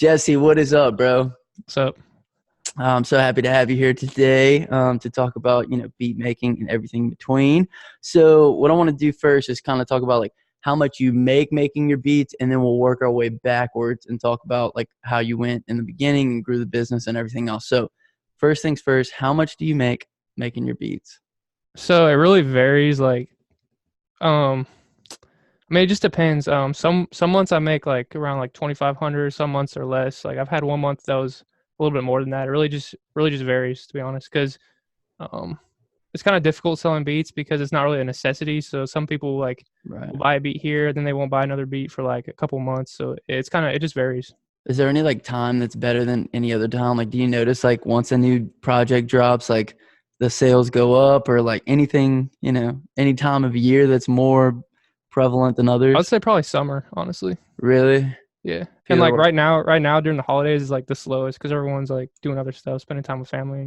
Jesse, what is up, bro? So I'm so happy to have you here today to talk about, beat making and everything in between. So what I want to do first is kind of talk about like how much you make making your beats, and then we'll work our way backwards and talk about like how you went in the beginning and grew the business and everything else. So first things first, how much do you make making your beats? so it really varies. Um, I mean, it just depends. Some months I make like around like 2,500. Some months are less. Like I've had one month that was a little bit more than that. It really just varies, to be honest. Because um, it's kind of difficult selling beats because it's not really a necessity. So some people like Right. will buy a beat here, then they won't buy another beat for like a couple months. So it just varies. Is there any like time that's better than any other time? Like, do you notice like once a new project drops, like the sales go up, or like anything, any time of year that's more prevalent than I would others? say probably summer, honestly. Really? Yeah. And Feel like like, right now during the holidays is like the slowest because everyone's like doing other stuff, spending time with family.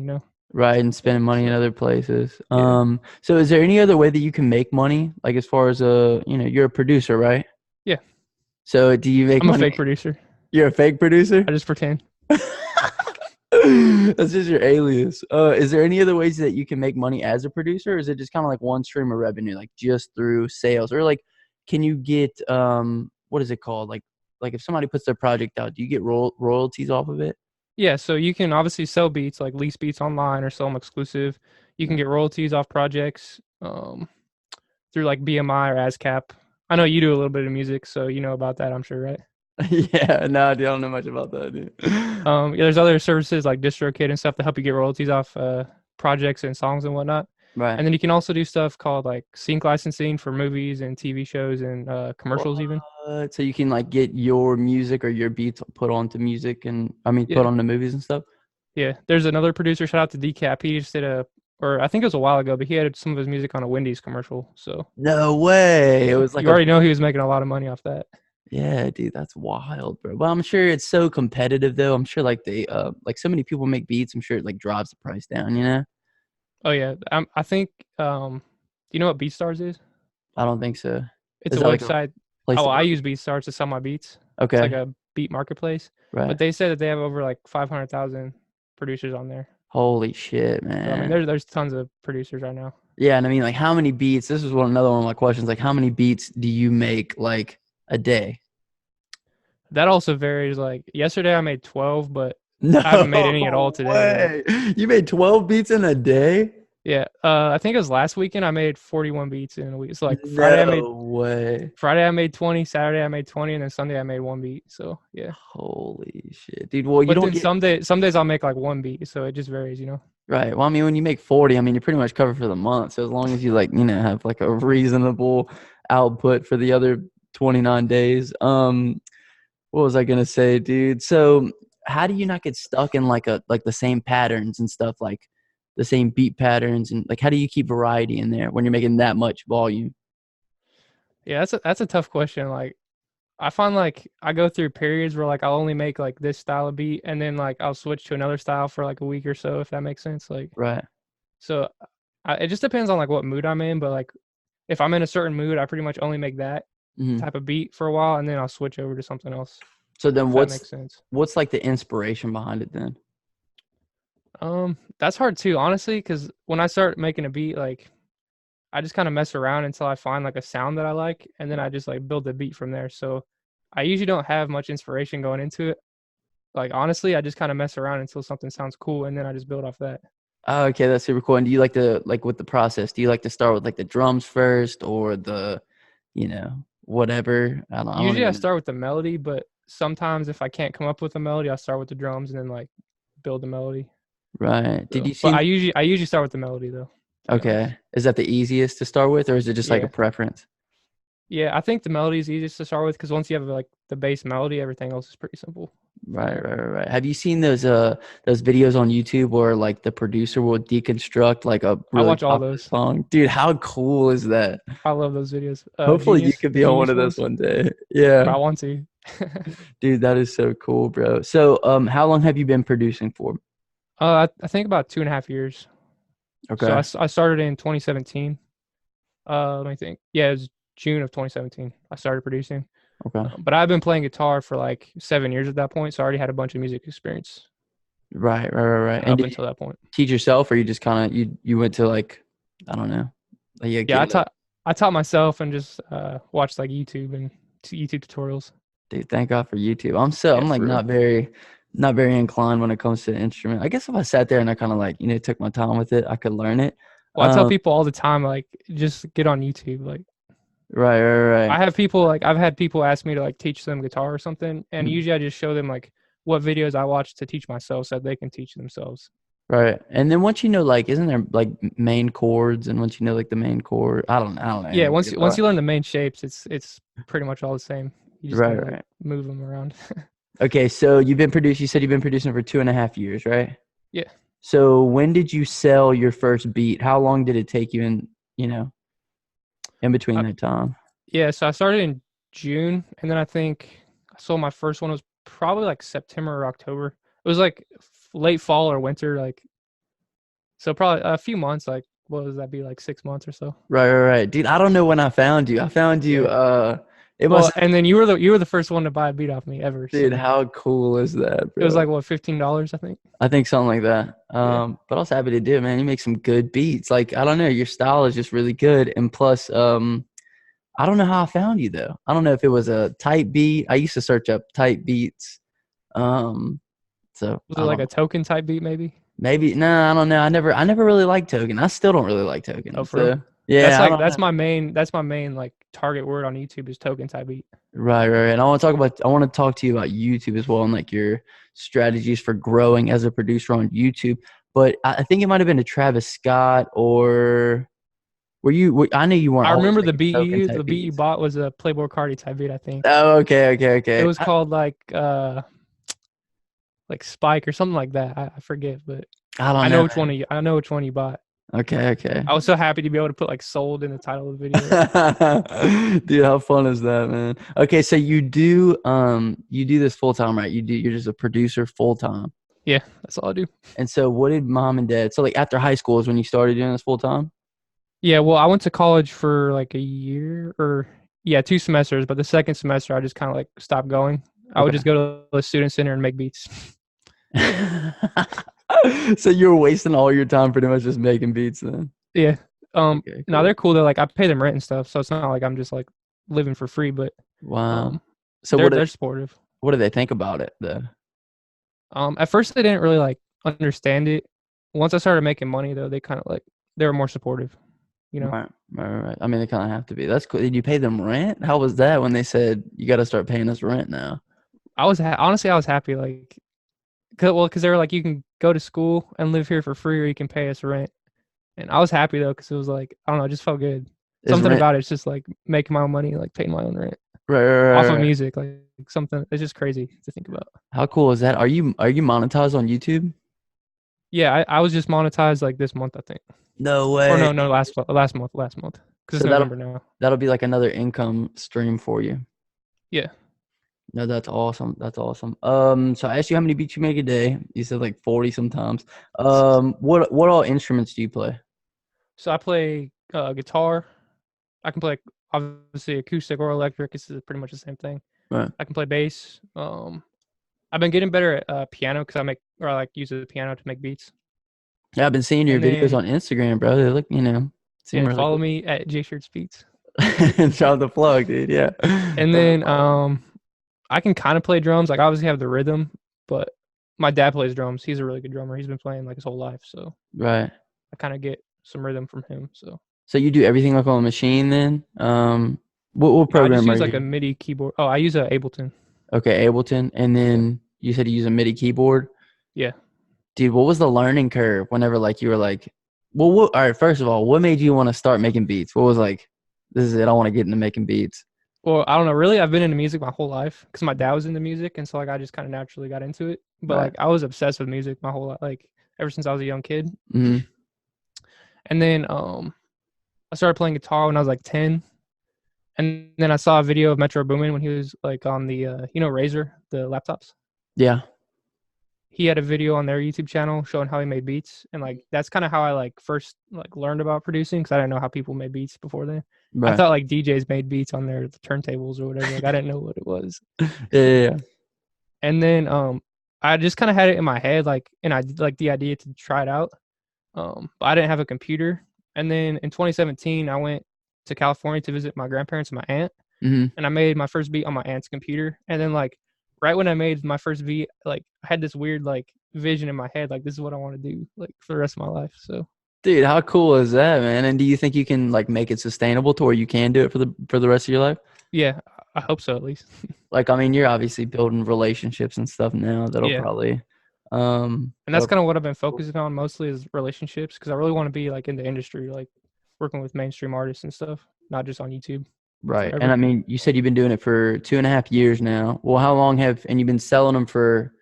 right, and spending money in So other places. yeah. So is there any other way that you can make money? Like as far as you're a producer, right? Yeah. So do you make I'm a money? fake producer. You're a fake producer? I just pretend. That's just your alias. Is there any other ways that you can make money as a producer, or is it just kind of like one stream of revenue, like just through sales, or like can you get what is it called? Like if somebody puts their project out, do you get royalties off of it? Yeah, so you can obviously sell beats, like lease beats online or sell them exclusive. You can get royalties off projects through like BMI or ASCAP. I know you do a little bit of music, so you know about that, I'm sure, right? Yeah, no, dude, I don't know much about that, dude. Yeah, there's other services like DistroKid and stuff to help you get royalties off projects and songs and whatnot. Right. And then you can also do stuff called like sync licensing for movies and TV shows and commercials even. What? So you can like get your music or your beats put onto music, and I mean put Yeah. onto movies and stuff? Yeah, there's another producer. Shout out to Decap. He just did or I think it was a while ago, but he had some of his music on a Wendy's commercial. So No way. It yeah, was like you a already know he was making a lot of money off that. Yeah, dude, that's wild, bro. But I'm sure it's so competitive though. I'm sure like like so many people make beats. I'm sure it like drives the price down. Oh yeah, I think. Do you know what BeatStars is? I don't think so. It's Is a that like a website. place Oh, to I market? use BeatStars to sell my beats. It's like Okay, a beat marketplace. right. But they said that they have over like 500,000 producers on there. Holy shit, So I mean, man. there's tons of producers right now. Yeah, and I mean like how many beats, this is another one of my questions, like how many beats do you make like a day? That also varies. Like yesterday, I made 12, but I haven't made any at all No today. Like way. You made 12 beats in a day? yeah, I think it was last weekend I made 41 beats in a week. So like No way. Friday I made 20, Saturday I made 20, and then Sunday I made one beat. So yeah. Holy shit. Dude, well, you But don't then get some days I'll make like one beat, so it just varies. right. Well, I mean, when you make 40, I mean, you're pretty much covered for the month. So as long as you like, have like a reasonable output for the other 29 days. What was I gonna say, dude? So how do you not get stuck in like the same patterns and stuff, like the same beat patterns, and like how do you keep variety in there when you're making that much volume? Yeah, that's a tough question. Like I find like I go through periods where like I'll only make like this style of beat, and then like I'll switch to another style for like a week or so, if that makes sense. Like Right. so, it just depends on like what mood I'm in. But like if I'm in a certain mood, I pretty much only make that Hmm. type of beat for a while, and then I'll switch over to something else, So then if that what's makes sense. what's like the inspiration behind it then? That's hard too, honestly, because when I start making a beat, like I just kind of mess around until I find like a sound that I like, and then I just like build the beat from there. So I usually don't have much inspiration going into it. Like honestly, I just kind of mess around until something sounds cool, and then I just build off that. Oh, okay, that's super cool. And do you like to like with the process? Do you like to start with like the drums first, or the, whatever? I don't Usually I even know. start with the melody, but sometimes if I can't come up with a melody, I start with the drums and then like build the melody. Right. Did So, you see but I any? usually I usually start with the melody though, to be honest. Okay. Is that the easiest to start with, or is it just like a Yeah. preference? Yeah, I think the melody is easiest to start with because once you have like the bass melody, everything else is pretty simple. Right, right, right, right. Have you seen those videos on YouTube where like the producer will deconstruct like a I really watch all popular those. song? Dude, how cool is that? I love those videos. Hopefully you could The be on one Genius of those ones. one day. But I Yeah. want to. Dude, that is so cool, bro. So, how long have you been producing for? I think about 2.5 years. So Okay. I started in 2017. Let me think. Yeah, it was June of 2017. I started producing. Okay. But I've been playing guitar for like 7 years at that point, so I already had a bunch of music experience Right. And up did you until that point. teach yourself, or you just kind of you went to like, I don't know, like you Yeah, get like, I taught myself and just watched like YouTube and YouTube tutorials. dude, thank God for YouTube. Yeah, I'm like for real. not very inclined when it comes to the instrument. I guess if I sat there and I kind of like, took my time with it, I could learn it. Well, I tell people all the time, like, just get on YouTube. Like, Right. I've had people ask me to like teach them guitar or something, and Mhm. usually I just show them like what videos I watch to teach myself so that they can teach themselves. Right. And then once you know, like, isn't there like main chords, and once you know like the main chord, I don't know Yeah, anything. once you learn the main shapes, it's pretty much all the same. You just gotta like Right. move them around. Okay, so you said you've been producing for 2.5 years, right? Yeah. So when did you sell your first beat? How long did it take you you know, in between Uh, that time? yeah, so I started in June, and then I think I sold my first one was probably like September or October. It was like late fall or winter, like so probably a few months. Like what does that be, like 6 months or so? Right. Dude, I don't know when I found you. I found you Yeah. it must Well, have, and then you were the first one to buy a beat off me ever. dude, So how cool is that, it was bro? like what, $15, I think. I think something like that. Yeah. But I was happy to do it, man. You make some good beats. Like, I don't know, your style is just really good. And plus, I don't know how I found you though. I don't know if it was a type beat. I used to search up type beats. Um, so Was it I like don't a know. token type beat maybe? Maybe no, I don't know. I never really liked Token. I still don't really like Oh, Token. for real? So yeah, I don't know. That's my main like target word on YouTube is token type beat. Right. And I want to talk to you about YouTube as well, and like your strategies for growing as a producer on YouTube. But I think it might have been a Travis Scott, or I know you weren't I always remember making token the type beat you beats. bought was a Playboy Cardi type beat, I think. Oh, It okay. was called like Spike or something like that. I forget, but I don't know, man. I know which one you bought. Okay. I was so happy to be able to put like sold in the title of the video. Dude, how fun is that, man? Okay, so you do this full time, right? You're just a producer full time. Yeah, that's all I do. And so what did mom and dad, so like after high school is when you started doing this full time? Yeah, well, I went to college for like a year or yeah, 2 semesters, but the second semester I just kind of like stopped going. I would Okay. just go to the student center and make beats. So you were wasting all your time pretty much just making beats then. Yeah. Okay, Now cool. they're cool. They're like I pay them rent and stuff, so it's not like I'm just like living for free, but Wow. um So what they're supportive. what do they think about it though? At first they didn't really like understand it. Once I started making money though, they kind of like they were more supportive, you know. Right. I mean, they kind of have to be. That's cool. Did you pay them rent? How was that when they said you got to start paying us rent now? Honestly I was happy like cuz they were like you can go to school and live here for free or you can pay us rent. And I was happy though cuz it was like I don't know, it just felt good. Is Something rent about it's just like making my own money, like paying my own rent off of right. music, like something it's just crazy to think about. How cool is that? Are you monetized on YouTube? Yeah, I was just monetized like this month, I think. No Or way. no, last month, because it's So November now. that'll be like another income stream for you. Yeah. No, that's awesome. That's awesome. So I asked you how many beats you make a day. You said like 40 sometimes. What all instruments do you play? So I play guitar. I can play obviously acoustic or electric. It's pretty much the same thing. Right. I can play bass. I've been getting better at piano because I like use the piano to make beats. Yeah, I've been seeing your And videos then on Instagram, bro. They look, seem yeah, really follow cool. me at J Shirts Beats. Drop the plug, dude. Yeah. And then I can kind of play drums. Like obviously have the rhythm, but my dad plays drums. He's a really good drummer. He's been playing like his whole life, so Right. I kind of get some rhythm from him. So So you do everything like on a machine then? What no, I just program are use like you? a MIDI keyboard. Oh, I use a Ableton. Okay, Ableton. And Yeah, then you said you use a MIDI keyboard. yeah. Dude, what was the learning curve whenever like you were like, well, all right, first of all, what made you want to start making beats? What was like, this is it, I want to get into making beats. Well, I don't know. Really, I've been into music my whole life because my dad was into music, and so like I just kind of naturally got into it. But Right. like I was obsessed with music my whole life, like ever since I was a young kid. Hmm. And then I started playing guitar when I was like 10. And then I saw a video of Metro Boomin when he was like on the Razer, the laptops. Yeah. he had a video on their YouTube channel showing how he made beats, and like that's kind of how I like first like learned about producing because I didn't know how people made beats before then. I Right. thought like DJs made beats on their turntables or whatever. Like I didn't know what it was. Yeah, yeah, yeah. And then I just kind of had it in my head like, and I like the idea to try it out. But I didn't have a computer. And then in 2017, I went to California to visit my grandparents and my aunt, Mhm. and I made my first beat on my aunt's computer. And then like right when I made my first beat, like I had this weird like vision in my head, like this is what I want to do like for the rest of my life. So Dude, how cool is that, man? And do you think you can like make it sustainable to where you can do it for the rest of your life? yeah, I hope so at least. Like, I mean, you're obviously building relationships and stuff now that'll Yeah. probably And that's that'll kind of what I've been focusing on mostly is relationships because I really want to be like in the industry, like working with mainstream artists and stuff, not just on YouTube right. And forever. I mean, you said you've been doing it for 2.5 years now. Well, how long and you've been selling them for,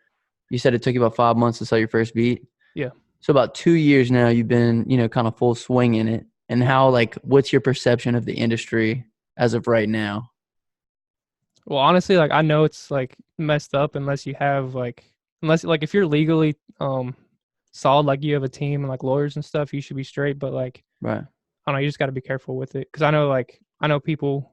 you said it took you about 5 months to sell your first beat. Yeah. So about 2 years now, you've been, kind of full swing in it. And how, like, what's your perception of the industry as of right now? Well, honestly, like I know it's like messed up unless you have like unless like if you're legally solid, like you have a team and like lawyers and stuff, you should be straight. But like Right. I don't know, you just got to be careful with it because I know people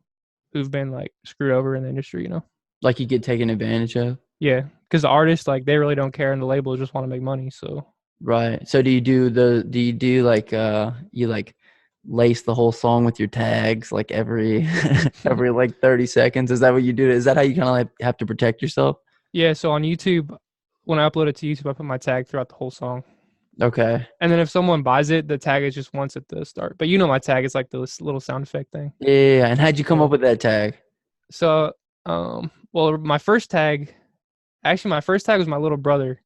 who've been like screwed over in the industry, you know. Like you get taken advantage of? Yeah, because the artists like they really don't care, and the labels just want to make money. So Right. So do you do like you like lace the whole song with your tags like every every like 30 seconds? Is that what you do? Is that how you kind of like have to protect yourself? yeah, so on YouTube, when I upload it to YouTube, I put my tag throughout the whole song. Okay. And then if someone buys it, the tag is just once at the start. But you know my tag is like this little sound effect thing. Yeah. And how'd you come So up with that tag? so well my first tag actually my first tag was my little brother.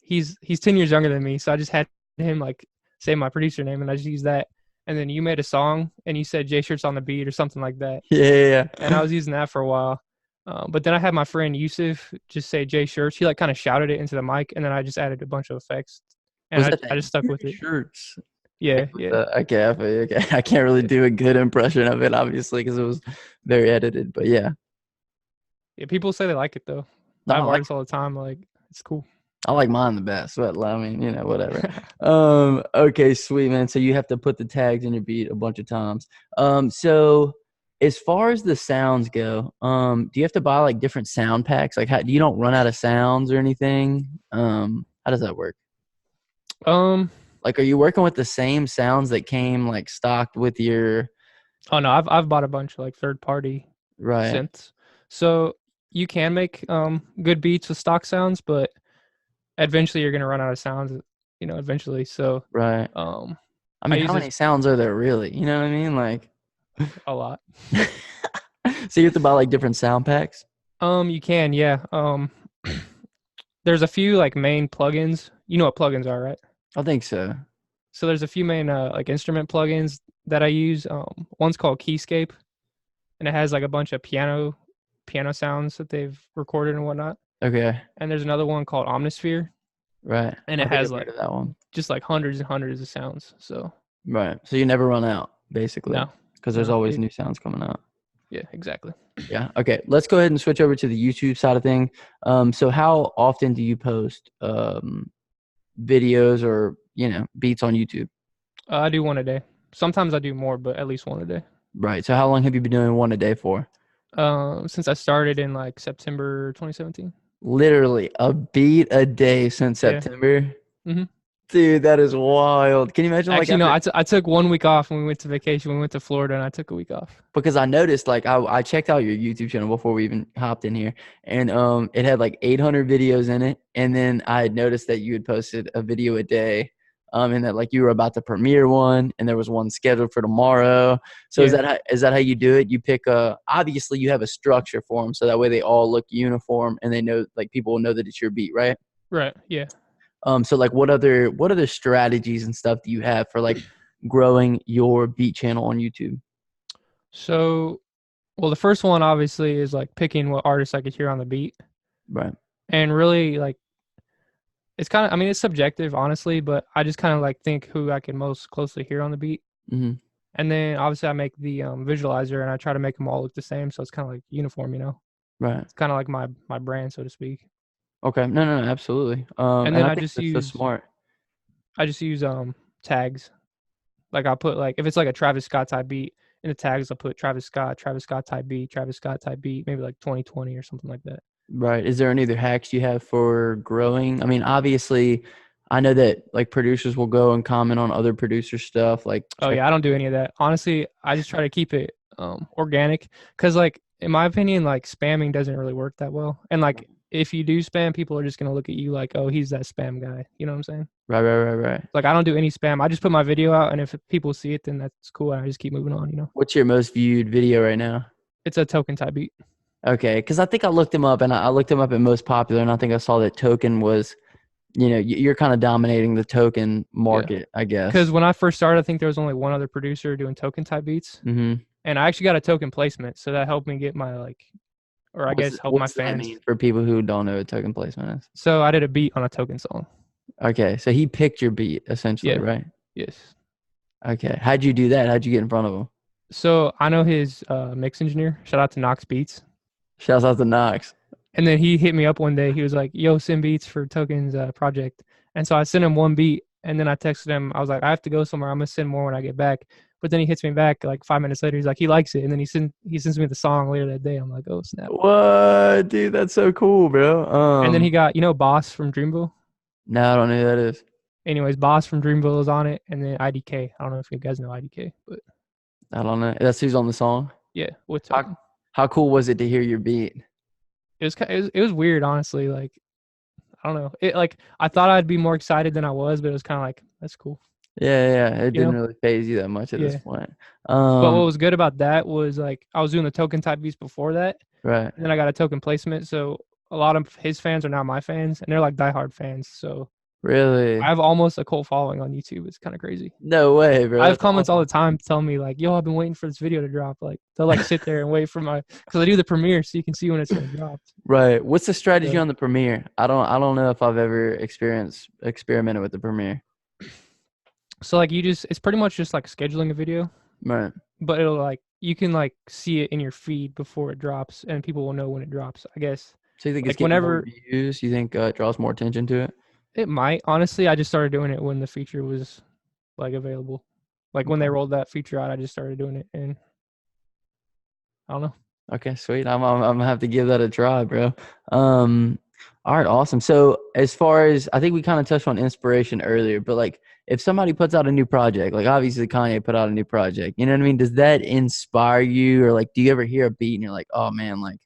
He's 10 years younger than me, so I just had him like say my producer name and I just used that. And then you made a song and you said J Shirts on the beat or something like that. Yeah. And I was using that for a while. But then I had my friend Yusuf just say J Shirts. He like kind of shouted it into the mic, and then I just added a bunch of effects, and Was that I that just stuck with it. shirts? Yeah, yeah, Okay, okay. I can't really yeah. do a good impression of it, obviously, because it was very edited. But yeah, Yeah, people say they like it though. no, I I have like artists all the time. Like it's cool. I like mine the best. But I mean, whatever. Okay, sweet man. So you have to put the tags in your beat a bunch of times. So as far as the sounds go, do you have to buy like different sound packs? Like, how do you don't run out of sounds or anything? How does that work? um, Like, are you working with the same sounds that came like stocked with your oh no, I've bought a bunch of like third party right? synths. So you can make good beats with stock sounds, but eventually you're gonna run out of sounds. You know, eventually. So Right. um, I I mean, use how this many sounds are there really? You know what I mean? Like, a lot. so you have to buy like different sound packs? You can, yeah. There's a few like main plugins. You know what plugins are, right? I think so. So there's a few main like instrument plugins that I use. One's called Keyscape, and it has like a bunch of piano sounds that they've recorded and whatnot. Okay. And there's another one called Omnisphere, Right. and I it think has I've heard like of that one. just like hundreds and hundreds of sounds. So Right. So you never run out, basically, no, because there's no, always new sounds coming out. yeah, exactly. Yeah. Okay. Let's go ahead and switch over to the YouTube side of thing. So how often do you post videos or beats on YouTube? I do one a day. Sometimes I do more, but at least one a day. Right. So how long have you been doing one a day for? Since I started in like September 2017. Literally a beat a day since Yeah. September. hmm Dude, that is wild. Can you imagine like Actually, no, after I took 1 week off when we went to vacation. We went to Florida, and I took a week off. because I noticed like I checked out your YouTube channel before we even hopped in here and it had like 800 videos in it and then I had noticed that you had posted a video a day and that like you were about to premiere one and there was one scheduled for tomorrow. So Yeah, is that how you do it? You pick obviously you have a structure for them so that way they all look uniform and they know like people will know that it's your beat, right? right. Yeah. So like what other strategies and stuff do you have for like growing your beat channel on YouTube? So, well, the first one obviously is like picking what artists I could hear on the beat, Right. and really like it's kind of, I mean, it's subjective, honestly, but I just kind of like think who I can most closely hear on the beat, Mm-hmm. and then obviously I make the visualizer and I try to make them all look the same, so it's kind of like uniform, you know. Right. It's kind of like my brand, so to speak. Okay. No, no, no, absolutely. And And then I think that's so smart. I just use tags. Like I'll put like if it's like a Travis Scott type beat in the tags, I'll put Travis Scott type beat, Travis Scott type beat, maybe like 2020 or something like that. Right. Is there any other hacks you have for growing? I mean, obviously, I know that like producers will go and comment on other producer stuff, like Oh check. yeah, I don't do any of that. Honestly, I just try to keep it organic because like in my opinion, like spamming doesn't really work that well. And like if you do spam, people are just gonna look at you like, oh, he's that spam guy. You know what I'm saying? Right, right, right, right. Like I don't do any spam. I just put my video out, and if people see it, then that's cool. And I just keep moving on. You know, What's your most viewed video right now? it's a token type beat. Okay, because I think I looked him up and I looked him up at most popular, and I think I saw that Token was, you're kind of dominating the token Yeah, market, I because guess. when I first started, I think there was only one other producer doing token type beats, Mm-hmm. and I actually got a token placement, so that helped me get my like, or I guess help my What's that fans. mean for people who don't know what token placement is? So I did a beat on a token song. Okay, so he picked your beat essentially, Yeah. right? Yes. Okay, how'd you do that? How'd you get in front of him? So I know his mix engineer. Shout out to Knox Beats. Shouts out to Knox. And then he hit me up one day. He was like, "Yo, send beats for Tokens project." And so I sent him one beat, and then I texted him. I was like, "I have to go somewhere. I'm gonna send more when I get back." But then he hits me back like 5 minutes later. He's like, he likes it, and then he sends me the song later that day. I'm like, "Oh snap!" What, dude? That's so cool, bro. And then he got Boss from Dreamville. No, I don't know who that is. Anyways, Boss from Dreamville is on it, and then IDK. I don't know if you guys know IDK, but I don't know. That's who's on the song. yeah, with How Token. how cool was it to hear your beat? It was weird, honestly. Like I don't know. It like I thought I'd be more excited than I was, but it was kind of like that's cool, Yeah, yeah. It you didn't know? really phase you that much at this Yeah. point. But what was good about that was like I was doing the token type beats before that, Right. and then I got a token placement. So a lot of his fans are now my fans, and they're like diehard fans. So I Really? have almost a cult following on YouTube. It's kind of crazy. No way, bro. I have That's comments all the awesome. time telling me like, "Yo, I've been waiting for this video to drop." Like they'll like sit there and wait for my because I do the premiere, so you can see when it's gonna drop. Right. What's the strategy So on the Premiere? I don't know if I've ever experimented with the Premiere. so like it's pretty much just like scheduling a video, Right. but it'll like you can like see it in your feed before it drops, and people will know when it drops. I guess So you think it's like getting more whenever views? You think it draws more attention to it? it might. Honestly, I just started doing it when the feature was like available. Like when they Okay. rolled that feature out, I just started doing it, and I don't know. Okay, sweet. I'm gonna have to give that a try, bro. Um, all right, awesome. So as far as I think we kind of touched on inspiration earlier, but like if somebody puts out a new project, like obviously Kanye put out a new project, you know what I mean? Does that inspire you, or like do you ever hear a beat and you're like, oh man, like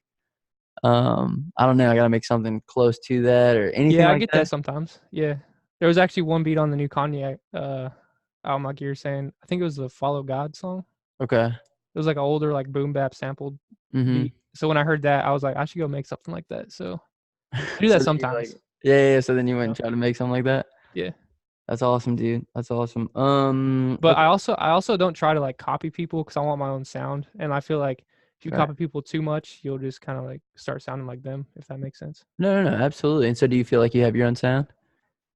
I don't know, I gotta make something close to that or anything Yeah, I like get that that? sometimes. Yeah, there was actually one beat on the new Kanye album, like you were saying. I think it was the "Follow God" song. Okay. It was like an older, like boom bap sampled Mm-hmm. beat. So when I heard that, I was like, I should go make something like that. So I do So that then you like, sometimes. yeah, yeah. So then you went You and know? tried to make something like that. Yeah. That's awesome, dude. That's awesome. But Okay. I also don't try to like copy people because I want my own sound, and I feel like if you Right. copy people too much, you'll just kind of like start sounding like them, if that makes sense. No, no, no, absolutely. And so do you feel like you have your own sound?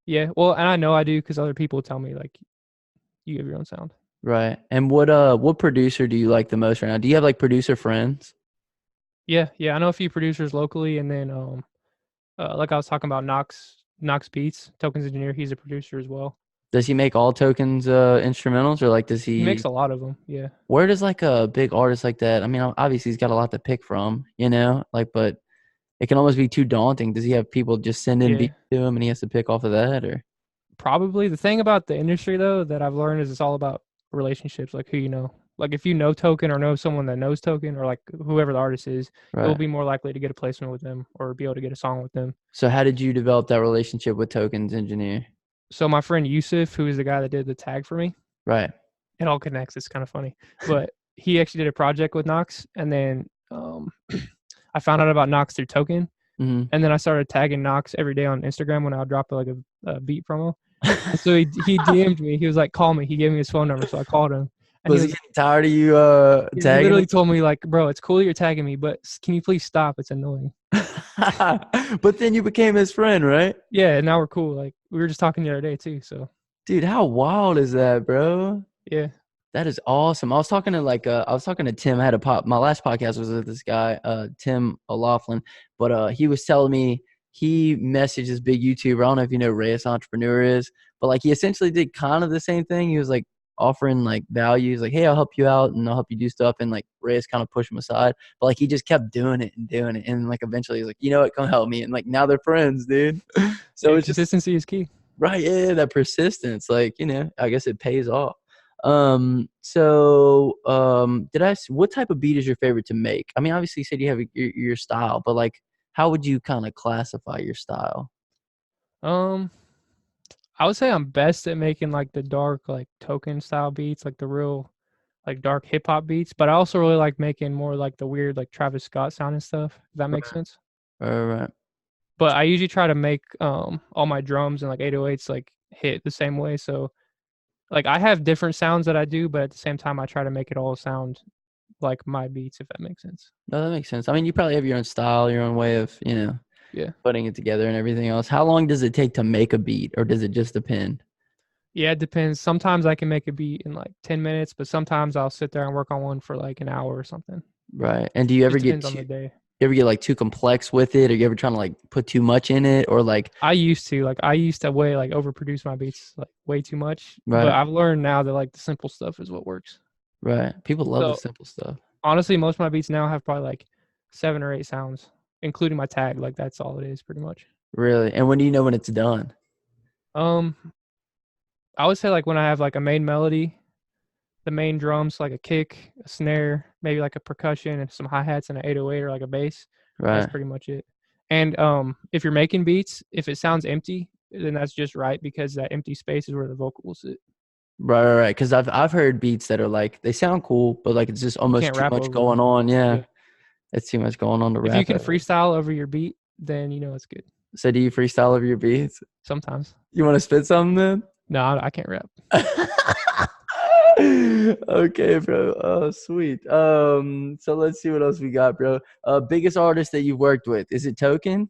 Yeah, well, and I know I do because other people tell me like you have your own sound. Right. And what producer do you like the most right now? Do you have like producer friends? Yeah, yeah, I know a few producers locally, and then like I was talking about Knox Beats, Tokens engineer, he's a producer as well. Does he make all tokens instrumentals or like does He makes he a lot of them. Yeah. where does like a big artist like that? I mean, obviously he's got a lot to pick from, like but it can almost be too daunting. Does he have people just send in Yeah. beats to him and he has to pick off of that or Probably the thing about the industry though that I've learned is it's all about relationships, like who you know. Like if you know Token or know someone that knows Token or like whoever the artist is, you'll right? be more likely to get a placement with them or be able to get a song with them. So how did you develop that relationship with Tokens Engineer? So my friend Yusuf, who is the guy that did the tag for me, Right. it all connects. It's kind of funny, but he actually did a project with Knox, and then I found out about Knox through Token, Mm-hmm. and then I started tagging Knox every day on Instagram when I would drop like a beat promo. And so he DM'd me. He was like, "Call me." He gave me his phone number, so I called him, and Was he getting like, tired of you he tagging literally told me like, "Bro, it's cool you're tagging me, but can you please stop? It's annoying." him? But then you became his friend, right? Yeah, and now we're cool. Like we were just talking the other day too. So Dude, how wild is that, bro? yeah, That is awesome. I was talking to Tim. I had my last podcast was with this guy, Tim O'Laughlin, but he was telling me he messaged this big YouTuber. I don't know if you know Reyes Entrepreneur is, but like he essentially did kind of the same thing. He was like offering like values, like, hey, I'll help you out and I'll help you do stuff. And like Reyes kind of pushed him aside, but like he just kept doing it and doing it. And like eventually he's like, you know what, come help me. And like now they're friends, dude. So Yeah, it's just consistency is key. right, yeah, that persistence, like, I guess it pays off. So what type of beat is your favorite to make? I mean, obviously you said you have your style, but like, how would you kind of classify your style? Um, I would say I'm best at making like the dark, like token style beats, like the real, like dark hip hop beats. But I also really like making more like the weird, like Travis Scott sounding stuff. If that makes Right, sense. right. But I usually try to make all my drums and like 808s like hit the same way. So like I have different sounds that I do, but at the same time I try to make it all sound like my beats, if that makes sense. No, that makes sense. I mean, you probably have your own style, your own way of, Yeah. putting it together and everything else. How long does it take to make a beat, or does it just depend? Yeah, it depends. Sometimes I can make a beat in like 10 minutes, but sometimes I'll sit there and work on one for like an hour or something. Right. And do you ever Just get depends on the day. like too complex with it? Or you ever trying to like put too much in it, or like, I used to way like overproduce my beats like way too much, but right, I've learned now that like the simple stuff is what works. right. People love the So simple stuff. honestly, most of my beats now have probably like 7 or 8 sounds, including my tag. Like that's all it is pretty much. Really. And when do you know when it's done? Um, I would say like when I have like a main melody, the main drums, like a kick, a snare, maybe like a percussion and some hi-hats and an 808 or like a bass. That's Right. pretty much it. And if you're making beats, if it sounds empty, then that's just right because that empty space is where the vocal will sit. Right. Because I've heard beats that are like they sound cool, but like it's just You almost can't too rap much over them. going on. Yeah. Yeah, it's too much going on to If you rap can over. freestyle over your beat, then you know it's good. So do you freestyle over your beats? Sometimes. You want to spit something then? No, I can't rap. Okay, bro. Oh, sweet. So let's see what else we got, bro. Biggest artist that you've worked with. Is it Token?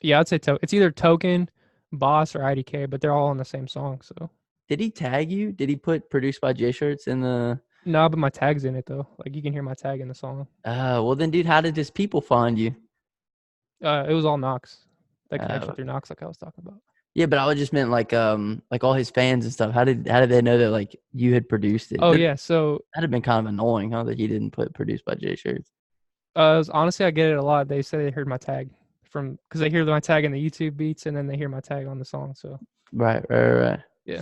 Yeah, I'd say it's either Token, Boss, or IDK, but they're all on the same song. So Did he tag you? Did he put produced by J Shirts in the no, but my tag's in it though. Like you can hear my tag in the song. well then dude, how did his people find you? It was all Knox. That connection Uh through Knox, like I was talking about. yeah, but I just meant like all his fans and stuff. How did they know that like you had produced it? Oh yeah, so That'd have been kind of annoying, huh? That he didn't put produced by J Shirts. honestly, I get it a lot. They say they heard my tag from because they hear my tag in the YouTube beats, and then they hear my tag on the song. So Right. yeah,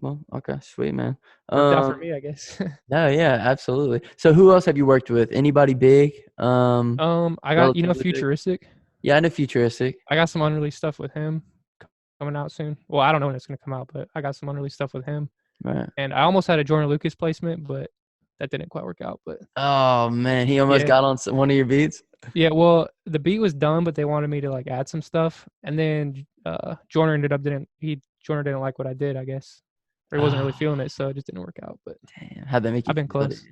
Well, okay, sweet man. worked out for me, I guess. No, yeah, absolutely. So who else have you worked with? Anybody big? I got Relatively big. Futuristic. Yeah, I know Futuristic. I got some unreleased stuff with him coming out soon. Well, I don't know when it's gonna come out, but I got some unreleased stuff with him. Right. And I almost had a Jordan Lucas placement, but that didn't quite work out. But Oh man, he almost yeah, got on one of your beats. yeah. Well, the beat was done, but they wanted me to like add some stuff, and then Jordan ended up didn't he Jordan didn't like what I did, I guess, or he wasn't really Oh, feeling it, so it just didn't work out. But damn. How'd that make you I've been feel? close.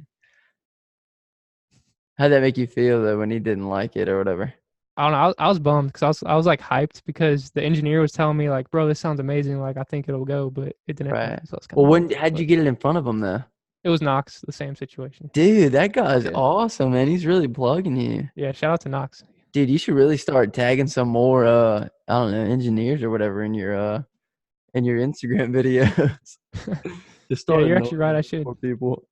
How'd that make you feel though when he didn't like it or whatever? I don't know. I was bummed because I was like hyped because the engineer was telling me like, bro, this sounds amazing. Like I think it'll go, but it didn't Right. happen. So I was kind Well, of bummed. how'd you But get it in front of him though? it was Knox, the same situation. Dude, that guy's Yeah, awesome, man. He's really plugging you. yeah. Shout out to Knox. Dude, you should really start tagging some more I don't know, engineers or whatever in your Instagram videos. Just Yeah, start you're actually right. I annoying should. more people.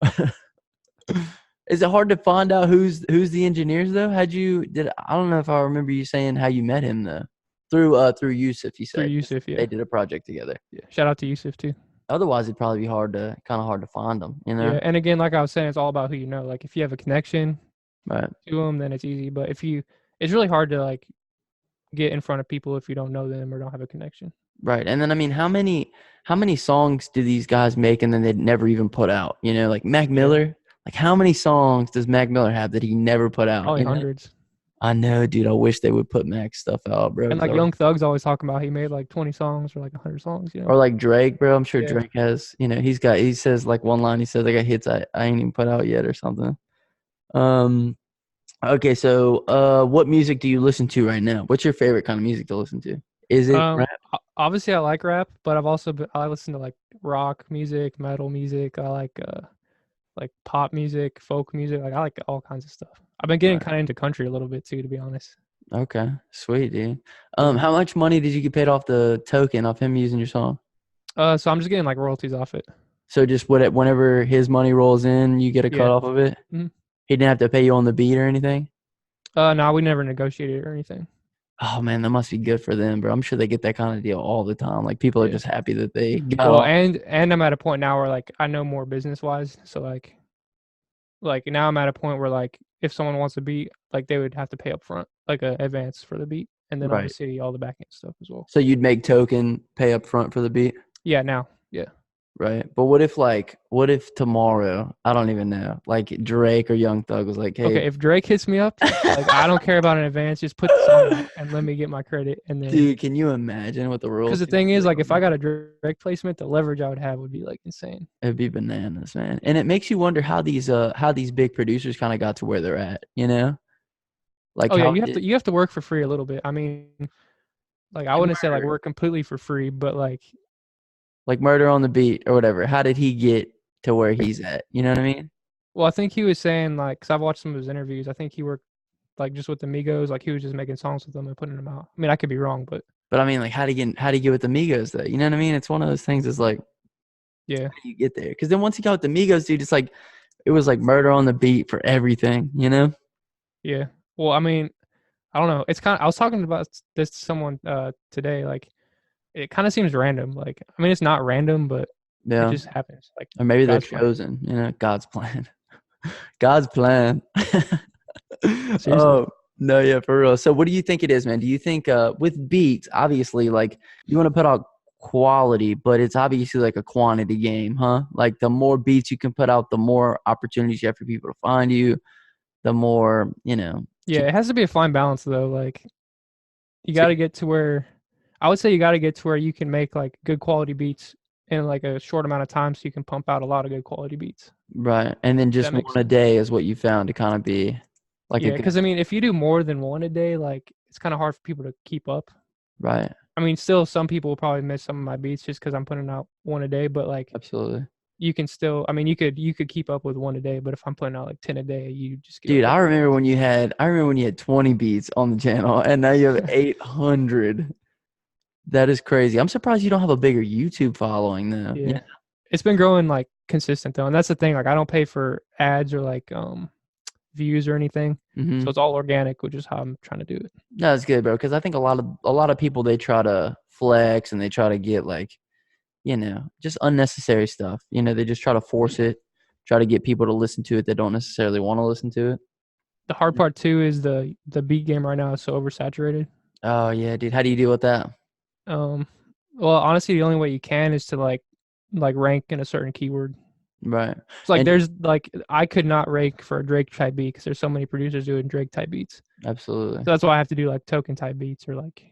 Is it hard to find out who's the engineers though? I don't know if I remember you saying how you met him though. Through Yusuf, you Through said. Yusuf, They yeah. did a project together. Yeah. Shout out to Yusuf too. Otherwise it'd probably be kind of hard to find them, you know? Yeah, and again, like I was saying, it's all about who you know. Like if you have a connection Right. to them, then it's easy. But it's really hard to like get in front of people if you don't know them or don't have a connection. Right. And then I mean how many songs do these guys make and then they'd never even put out? You know, like Mac Yeah, Miller. Like how many songs does Mac Miller have that he never put out? probably You know? hundreds. I know, dude. I wish they would put Mac's stuff out, bro. And like Young Thug's always talking about he made like 20 songs or like 100 songs. You know? Or like Drake, bro. I'm sure Yeah. Drake has, he says like one line, he says, I got hits I ain't even put out yet or something. Um, okay, so what music do you listen to right now? What's your favorite kind of music to listen to? Is it rap? Obviously I like rap, but I listen to like rock music, metal music. I like pop music, folk music. Like I like all kinds of stuff. I've been getting Right. kind of into country a little bit too, to be honest. Okay, sweet, dude. Yeah. How much money did you get paid off the token of him using your song? So I'm just getting like royalties off it. So just whenever his money rolls in, you get a cut Yeah. off of it. Mhm. He didn't have to pay you on the beat or anything. No, we never negotiated or anything. Oh man, that must be good for them, bro. I'm sure they get that kind of deal all the time. Like people are Yeah. just happy that they got Well, off. and I'm at a point now where like I know more business wise, so like now I'm at a point where like if someone wants a beat, like they would have to pay up front, like a advance for the beat, and then Right. obviously all the back end stuff as well. So you'd make token pay up front for the beat. Yeah, now. Yeah. Right. But what if tomorrow, I don't even know, like Drake or Young Thug was like, hey, Okay, if Drake hits me up, like I don't care about an advance, just put the song out and let me get my credit, and then dude, can you imagine what the because the royalties thing would be is, like like on if I that? got a Drake placement, the leverage I would have would be like insane. It'd be bananas, man. And it makes you wonder how these big producers kind of got to where they're at, you know? Like Oh yeah, how you have did to you have to work for free a little bit. I mean, like I like wouldn't say like murder, work completely for free, but like like Murder on the Beat or whatever. How did he get to where he's at? You know what I mean? well, I think he was saying like because I've watched some of his interviews. I think he worked like just with the Migos, like he was just making songs with them and putting them out. I mean, I could be wrong, but But I mean, like how do you get with the Migos though? You know what I mean? It's one of those things. It's like yeah, how do you get there? Because then once he got with the Migos, dude, it's like it was like Murder on the Beat for everything. You know? yeah. Well, I mean, I don't know. It's kind of I was talking about this to someone today. Like it kind of seems random. Like I mean, it's not random, but it Yeah. just happens. Like Or maybe they're God's plan. chosen. You know, God's plan. God's plan. Seriously. Oh, no, yeah, for real. So what do you think it is, man? Do you think with beats, obviously, like you want to put out quality, but it's obviously like a quantity game, huh? Like the more beats you can put out, the more opportunities you have for people to find you, the more, Yeah, it has to be a fine balance though. Like you so got to get to where I would say you got to get to where you can make like good quality beats in like a short amount of time, so you can pump out a lot of good quality beats. right. And then If just that makes one a sense. day is what you found to kind of be like a Yeah, good because I mean, if you do more than one a day, like it's kind of hard for people to keep up. right. I mean, still, some people will probably miss some of my beats just because I'm putting out one a day. But like, Absolutely. you can still. I mean, you could keep up with one a day. But if I'm putting out like 10 a day, you just get a Dude, I couple remember beats. when you had 20 beats on the channel and now you have 800. That is crazy. I'm surprised you don't have a bigger YouTube following though. Yeah, it's been growing like consistent though, and that's the thing. Like, I don't pay for ads or like views or anything, so Mm-hmm. it's all organic, which is how I'm trying to do it. No, that's good, bro. Because I think a lot of people they try to flex and they try to get like just unnecessary stuff. They just try to force it, try to get people to listen to it that don't necessarily want to listen to it. The hard part too is the beat game right now is so oversaturated. Oh yeah, dude. How do you deal with that? Um, well, honestly, the only way you can is to like rank in a certain keyword. Right. It's like And there's like I could not rank for a Drake type beat because there's so many producers doing Drake type beats. absolutely. So that's why I have to do like token type beats or like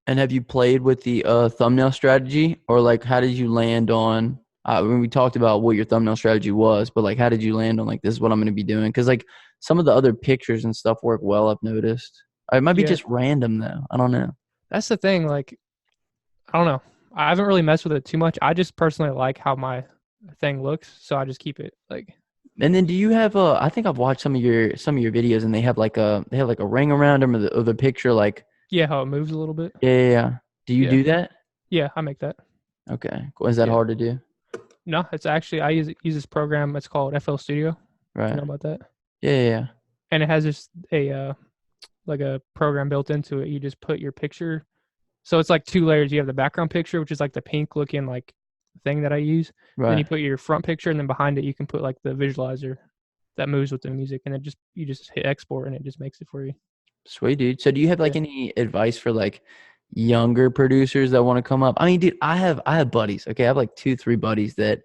And have you played with the thumbnail strategy, or like how did you land on? When we talked about what your thumbnail strategy was, but like how did you land on like this is what I'm going to be doing? Because like some of the other pictures and stuff work well. I've noticed. It might be yeah. just random though. I don't know. That's the thing. Like I don't know. I haven't really messed with it too much. I just personally like how my thing looks, so I just keep it like And then do you have I think I've watched some of your videos and they have like a ring around them of the picture like yeah, how it moves a little bit. yeah, yeah, yeah. Do you Yeah, do that? yeah, I make that. Okay. Cool. Is that Yeah, hard to do? no, it's actually I use this program. It's called FL Studio. You Right. know about that? Yeah, yeah, yeah. And it has this a like a program built into it. You just put your picture. So it's like two layers. You have the background picture, which is like the pink looking like thing that I use. Then you Right. put your front picture, and then behind it you can put like the visualizer that moves with the music, and you just hit export, and it just makes it for you. Sweet, dude. So do you have like Yeah. any advice for like younger producers that want to come up? I mean, dude, I have buddies. Okay. I have like 2, 3 buddies that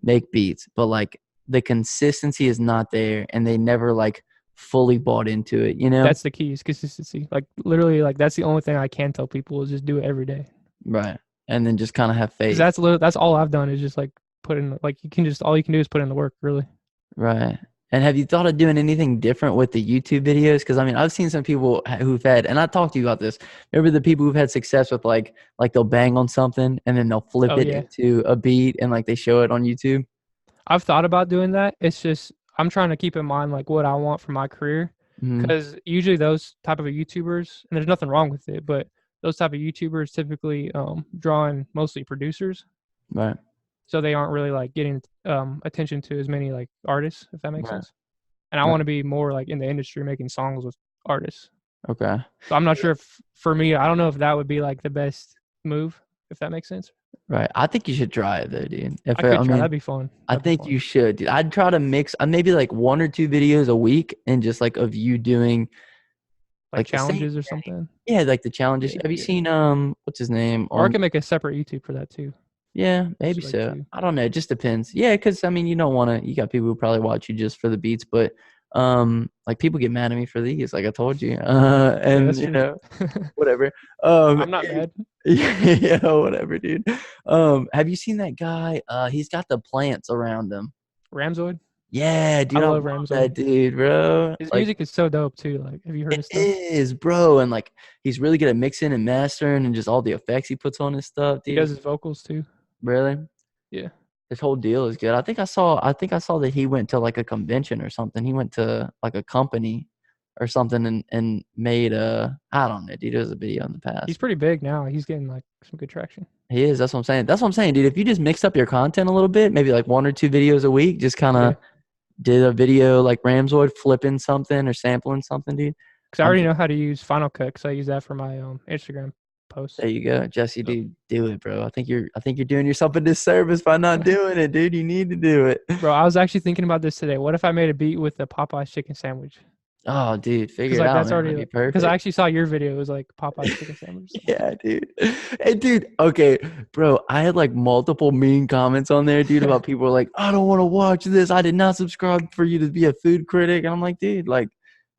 make beats, but like the consistency is not there and they never like fully bought into it, you know? That's the key is consistency. Like literally, like that's the only thing I can tell people is just do it every day. Right. And then just kind of have Because faith. that's all I've done is just like put in like you can just all you can do is put in the work really. Right. And have you thought of doing anything different with the YouTube videos? Because I mean, I've seen some people who've had, and I talked to you about this. Remember the people who've had success with like they'll bang on something and then they'll flip Oh it yeah, into a beat and like they show it on YouTube. I've thought about doing that. It's just I'm trying to keep in mind like what I want for my career. Mhm. because usually those type of YouTubers, and there's nothing wrong with it, but those type of YouTubers typically draw in mostly producers, Right. so they aren't really like getting attention to as many like artists, if that makes Right. sense. And I Right. want to be more like in the industry making songs with artists. Okay. So I'm not sure if for me, I don't know if that would be like the best move, if that makes sense. Right. I think you should try it though, dude. I If could I try. mean, That'd be fun. I That'd be think fun. you should, dude. I'd try to mix maybe like 1 or 2 videos a week and just like of you doing Like like the same challenges or thing. something. Yeah, like the challenges. Yeah, Have you yeah. seen what's his name Or I on could make a separate YouTube for that too. yeah, maybe Just like so. two. I don't know. It just depends. Yeah, because I mean, you don't want to. You got people who probably watch you just for the beats, but like people get mad at me for these, like I told you, Yeah, and that's true. whatever. I'm not mad. Yeah, whatever, dude. Have you seen that guy? He's got the plants around him. Ramzoid. Yeah, I dude, I love love Ramzoid. that dude, bro. His Like music is so dope too. Like, have you heard it his stuff? is, bro, and like he's really good at mixing and mastering and just all the effects he puts on his stuff, He dude. does his vocals too. Really? Yeah. His whole deal is good. I think I saw that he went to like a convention or something. He went to like a company or something and made I don't know, dude. It was a video in the He's past. pretty big now. He's getting like some good traction. He is. That's what I'm saying. That's what I'm saying, dude. If you just mixed up your content a little bit, maybe like 1 or 2 videos a week, just kind Yeah. of did a video like Ramzoid flipping something or sampling something, dude. Because I I'm already just know how to use Final Cut because I use that for my Instagram posts. there you go, Jesse, So, dude. Do it, bro. I think you're doing yourself a disservice by not doing it, dude. You need to do it. bro, I was actually thinking about this today. What if I made a beat with the Popeyes chicken sandwich? Oh, dude, Because figure it like out, that's man. That'd already be because I perfect. actually saw your video. It was like Popeyes chicken sandwich. So. Yeah, dude. Hey, dude. Okay, bro. I had like multiple mean comments on there, dude, about people like, I don't want to watch this. I did not subscribe for you to be a food critic. And I'm like, dude, like,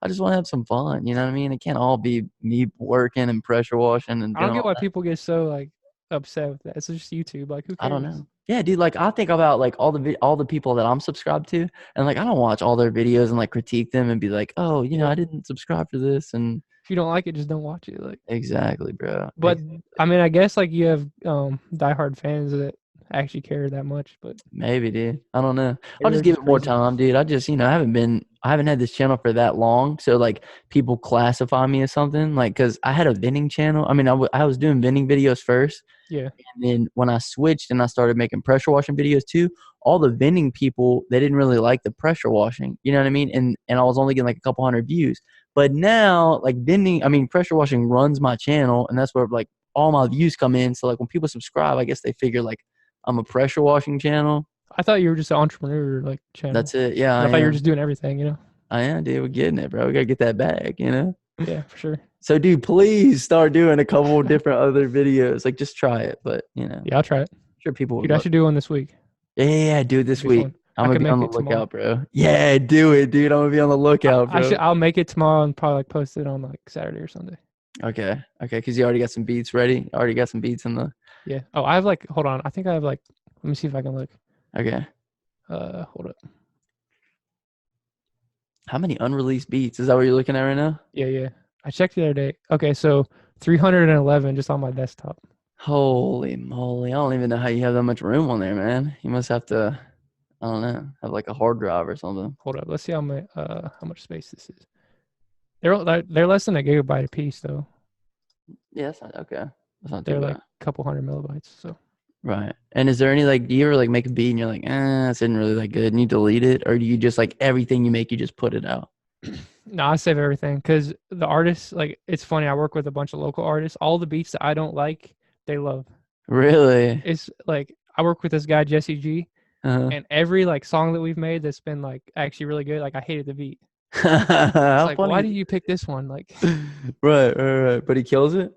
I just want to have some fun. You know what I mean? It can't all be me working and pressure washing and I don't doing get all why that. people get so like upset with that. It's just YouTube. Like, who I don't cares? know. Yeah, dude. Like, I think about like all the people that I'm subscribed to, and like I don't watch all their videos and like critique them and be like, oh, Yeah. I didn't subscribe for this. And If you don't like it, just don't watch it. Like, exactly, bro. but I mean, I guess like you have diehard fans that actually care that much. But Maybe, dude. I don't know. I'll maybe just they're give just it more crazy. time, dude. I just, I haven't had this channel for that long. So, like, people classify me as something. Like, because I had a vending channel. I mean, I was doing vending videos first. Yeah. And then when I switched and I started making pressure washing videos too, all the vending people, they didn't really like the pressure washing. You know what I mean? And I was only getting like a couple hundred views. But now, like, pressure washing runs my channel. And that's where, like, all my views come in. So, like, when people subscribe, I guess they figure, like, I'm a pressure washing channel. I thought you were just an entrepreneur like channel. That's it. Yeah, But I I thought you were am. just doing everything. I am, dude. We're getting it, bro. We gotta get that bag. Yeah, for sure. So, dude, please start doing a couple different other videos. Like, just try it. But Yeah, I'll try it. I'm sure people would Dude, I love should it. do one this week. Yeah, dude. This It'd be week, fun. I'm I gonna can be on make the it tomorrow. lookout, bro. Yeah, do it, dude. I'm gonna be on the lookout, bro. I'll make it tomorrow and probably like post it on like Saturday or Sunday. Okay, because you already got some beats ready. Already got some beats in the. Yeah. Oh, I have like hold on. I think I have like let me see if I can look. Okay. Hold up. How many unreleased beats? Is that what you're looking at right now? Yeah. I checked the other day. Okay, so 311 just on my desktop. Holy moly! I don't even know how you have that much room on there, man. You must have to. I don't know. Have like a hard drive or something. Hold up. Let's see how much space this is. They're less than a gigabyte a piece though. Yeah, that's not okay. That's not too They're bad. like a couple hundred megabytes. So Right. And is there any like do you ever like make a beat and you're like, this isn't really that good and you delete it? Or do you just like everything you make, you just put it out? no, I save everything because the artists like it's funny. I work with a bunch of local artists. All the beats that I don't like, they love. Really? It's like I work with this guy Jesse G, Uh-huh. and every like song that we've made that's been like actually really good. Like I hated the beat. It's How like funny why is did you pick this one? Like right. But he kills it?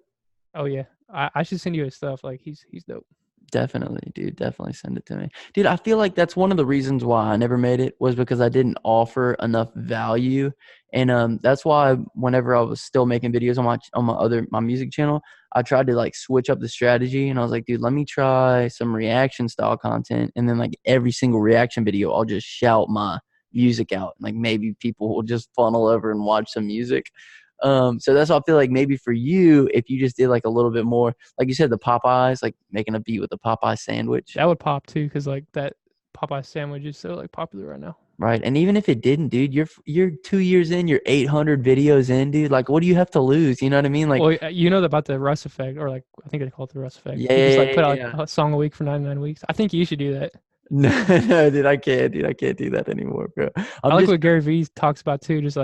oh yeah, I should send you his stuff. Like he's dope. Definitely, dude. Definitely send it to me. Dude, I feel like that's one of the reasons why I never made it was because I didn't offer enough value. And that's why whenever I was still making videos on my music channel, I tried to like switch up the strategy and I was like, dude, let me try some reaction style content. And then like every single reaction video, I'll just shout my music out. Like maybe people will just funnel over and watch some music. So that's why I feel like maybe for you, if you just did like a little bit more, like you said, the Popeyes, like making a beat with the Popeye sandwich. That would pop too because like that Popeye sandwich is so like popular right now. Right. And even if it didn't, dude, you're 2 years in, you're 800 videos in, dude. Like, what do you have to lose? You know what I mean? Like, Well, you know about the Russ effect, or like I think they call it the Russ effect. yeah, You just like yeah, put out yeah. like a song a week for 99 weeks. I think you should do that. No, no, dude, I can't, dude. I can't do that anymore, bro. I I'm like just what Gary Vee talks about too. Just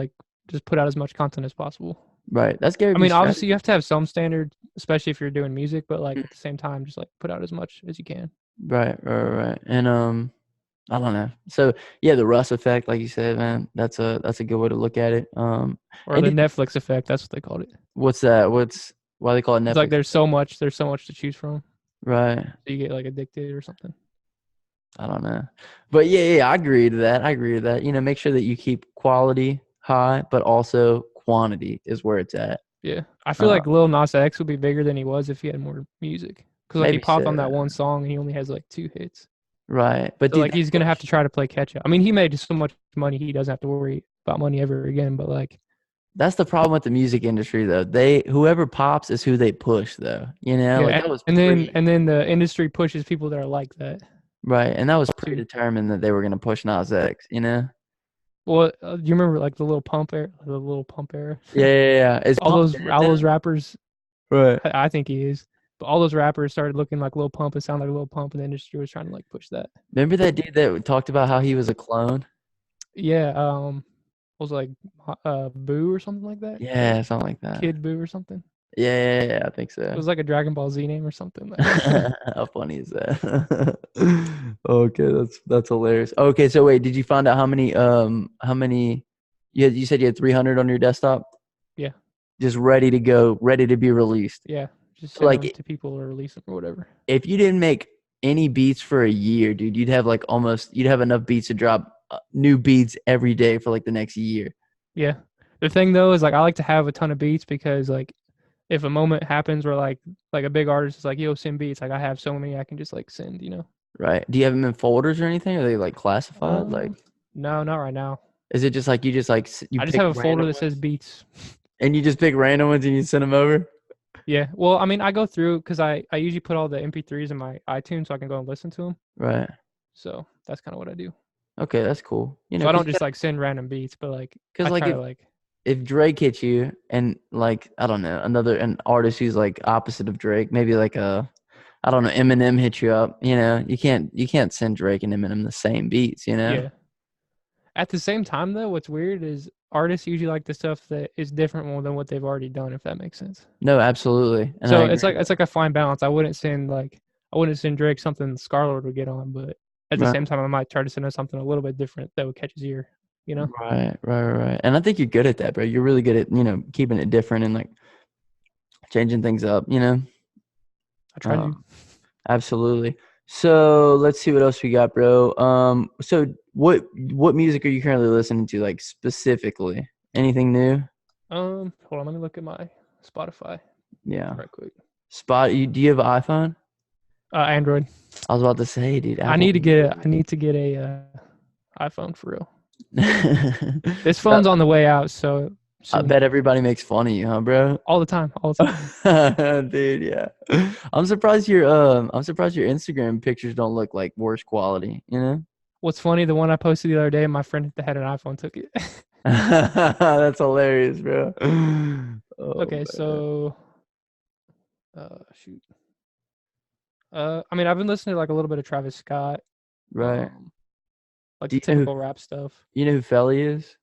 put out as much content as possible. right. That's Gary I Vee's mean, obviously you strategy. have to have some standard, especially if you're doing music, but like Mm. at the same time, just like put out as much as you can. Right, right, right. And I don't know. So yeah, the Russ effect, like you said, man, that's a good way to look at it. Or And the did, Netflix effect, that's what they called it. what's that? What's why they call it It's like Netflix? there's so much to choose from. Right. So you get like addicted or something. I don't know. But yeah, I agree to that. I agree to that. Make sure that you keep quality high, but also quantity is where it's at. Yeah. I feel Uh, like Lil Nas X would be bigger than he was if he had more music. Cause like he maybe popped on so. that one song and he only has like 2 hits. Right. But So dude, like they he's gonna have to push. try to play catch up. I mean, he made so much money he doesn't have to worry about money ever again. But like, That's the problem with the music industry though. Whoever pops is who they push though. Like yeah, that was and then the industry pushes people that are like that right. And that was too. predetermined that they were gonna push Nas X. Well, you remember like the little pump era. Yeah, yeah, yeah. Is Pump dead All those now? rappers. Right. I think he is. But all those rappers started looking like Lil Pump and sound like Lil Pump, and the industry was trying to like push that. Remember that dude that talked about how he was a clone? Yeah, was it like Boo or something like that, or Yeah, something like that. Kid Boo or something. Yeah, yeah, yeah, I think It so. was like a Dragon Ball Z name or something. How funny is that? Okay, that's hilarious. Okay, so wait, did you find out how many you said you had 300 on your desktop Yeah, just ready to go, ready to be released. yeah. Just So send like them to people or release them or whatever. if you didn't make any beats for a year, dude, you'd have enough beats to drop new beats every day for like the next year. Yeah. The thing though is like I like to have a ton of beats because like if a moment happens where like a big artist is like, yo, send beats, like I have so many I can just like send. Right. Do you have them in folders or anything? Are they like classified? Like, No, not right now. is it just like you just like you I just pick have a folder random that says ones beats. and you just pick random ones and you send them over? Yeah. Well, I mean, I go through because I usually put all the MP3s in my iTunes so I can go and listen to them. Right. So that's kind of what I do. Okay, that's cool. So I Because don't just like send random beats, but like I like try to like if Drake hits you and like I don't know an artist who's like opposite of Drake, maybe like I don't know Eminem hits you up. You can't send Drake and Eminem the same beats. yeah. At the same time though, what's weird is artists usually like the stuff that is different than what they've already done, if that makes sense. No, absolutely, and I So agree. it's like a fine balance. I wouldn't send Drake something Scarlett would get on, but at the Right, same time I might try to send her something a little bit different that would catch his ear. right. And I think you're good at that, bro. You're really good at keeping it different and like changing things up. I try to. Um, Absolutely. So let's see what else we got, bro. So what music are you currently listening to, like specifically? Anything new? Hold on, let me look at my Spotify Yeah. right quick. Do you have an iPhone? Android. I was about to say, dude, Apple. I need to get a iPhone for real. This Uh, phone's on the way out, so I soon. bet everybody makes fun of you, huh, bro? All the time. Dude, yeah. I'm surprised your Instagram pictures don't look like worse quality. What's funny, the one I posted the other day, my friend that had an iPhone took it. That's hilarious, bro. Oh Okay, man. so shoot. I mean, I've been listening to like a little bit of Travis Scott, Right. um, like Do the you know who typical rap stuff. who Felly is?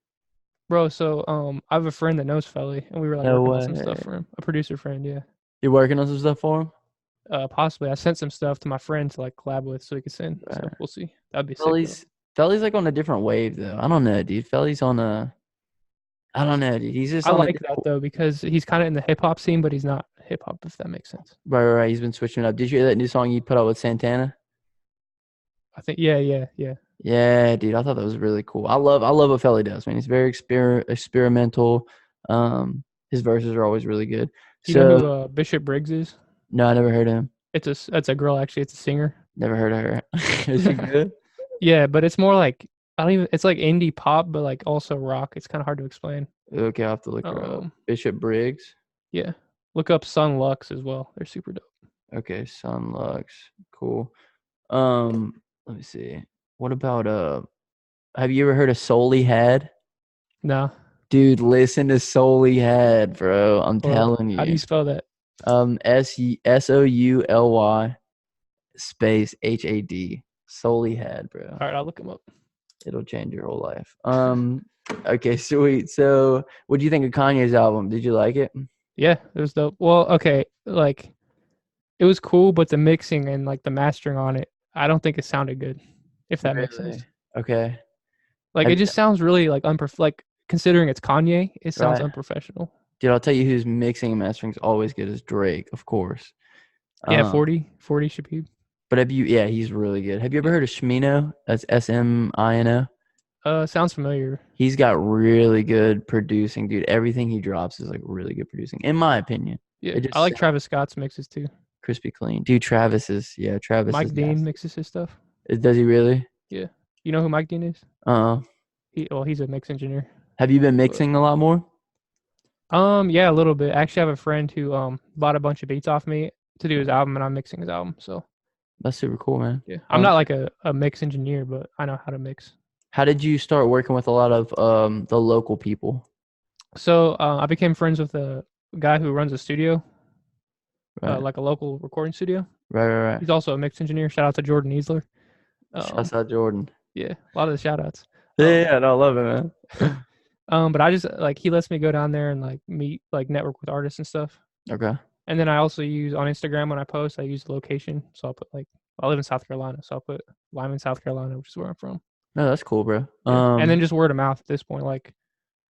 Bro, so I have a friend that knows Felly, and we were like No working on some stuff way. for him. A producer friend, yeah. You're working on some stuff for him? Possibly, I sent some stuff to my friend to like collab with, so he could send. So Right. we'll see. That'd be sick though. Felly's like on a different wave though. I don't know, dude. Felly's on a I don't know, dude. He's just I on a like that different though because he's kind of in the hip hop scene, but he's not hip hop, if that makes sense. right. He's been switching it up. Did you hear that new song he put out with Santana? I think, yeah. Yeah, dude. I thought that was really cool. I love what Felly does, man. He's very experimental. His verses are always really good. You know who So Bishop Briggs is? no, I never heard of him. That's a girl actually. It's a singer. Never heard of her. Is she good? Yeah, but it's more like I don't even. It's like indie pop, but like also rock. It's kind of hard to explain. Okay, I'll have to look her up. Um, Bishop Briggs. yeah. Look up Sun Lux as well. They're super dope. Okay, Sun Lux. Cool. Let me see. What about Have you ever heard of Solely Had? No. Dude, listen to Solely Had, bro. I'm Well, telling how do you you. spell that? SOULY space HAD. Solely Had, bro. All right, I'll look him up. It'll change your whole life. Okay, sweet. So, what do you think of Kanye's album? Did you like it? Yeah, it was dope. Well, okay, like it was cool, but the mixing and like the mastering on it, I don't think it sounded good. If that makes sense. Really? Okay. Like Have it you, just sounds really like like considering it's Kanye, it sounds right? unprofessional. Dude, I'll tell you who's mixing and mastering is always good as Drake, of course. Yeah, Um, 40 should be. but have you? Yeah, he's really good. Have you ever Yeah. heard of Shmino? That's SMINO. Sounds familiar. He's got really good producing, dude. Everything he drops is like really good producing, in my opinion. Yeah, It I just like sounds Travis Scott's mixes too. crispy clean. Dude, Travis is Mike Dean nasty. mixes his stuff. Does he really? Yeah, you know who Mike Dean is? Uh, He's a mix engineer. have you been But mixing a lot more? yeah, a little bit. Actually, I have a friend who bought a bunch of beats off me to do his album, and I'm mixing his album. So That's super cool, man. yeah, I'm not like a mix engineer, but I know how to mix. How did you start working with a lot of the local people? So I became friends with a guy who runs a studio, Right, like a local recording studio. right. He's also a mix engineer. Shout out to Jordan Easler. Shouts out Jordan. Yeah, a lot of the shout outs. Yeah, no, I love it, man. But I just like he lets me go down there and like meet like network with artists and stuff. Okay. And then I also use on Instagram when I post, I use the location. So I'll put like I live in South Carolina, so I'll put Lyman, South Carolina, which is where I'm from. No, that's cool, bro. Yeah. And then just word of mouth at this point, like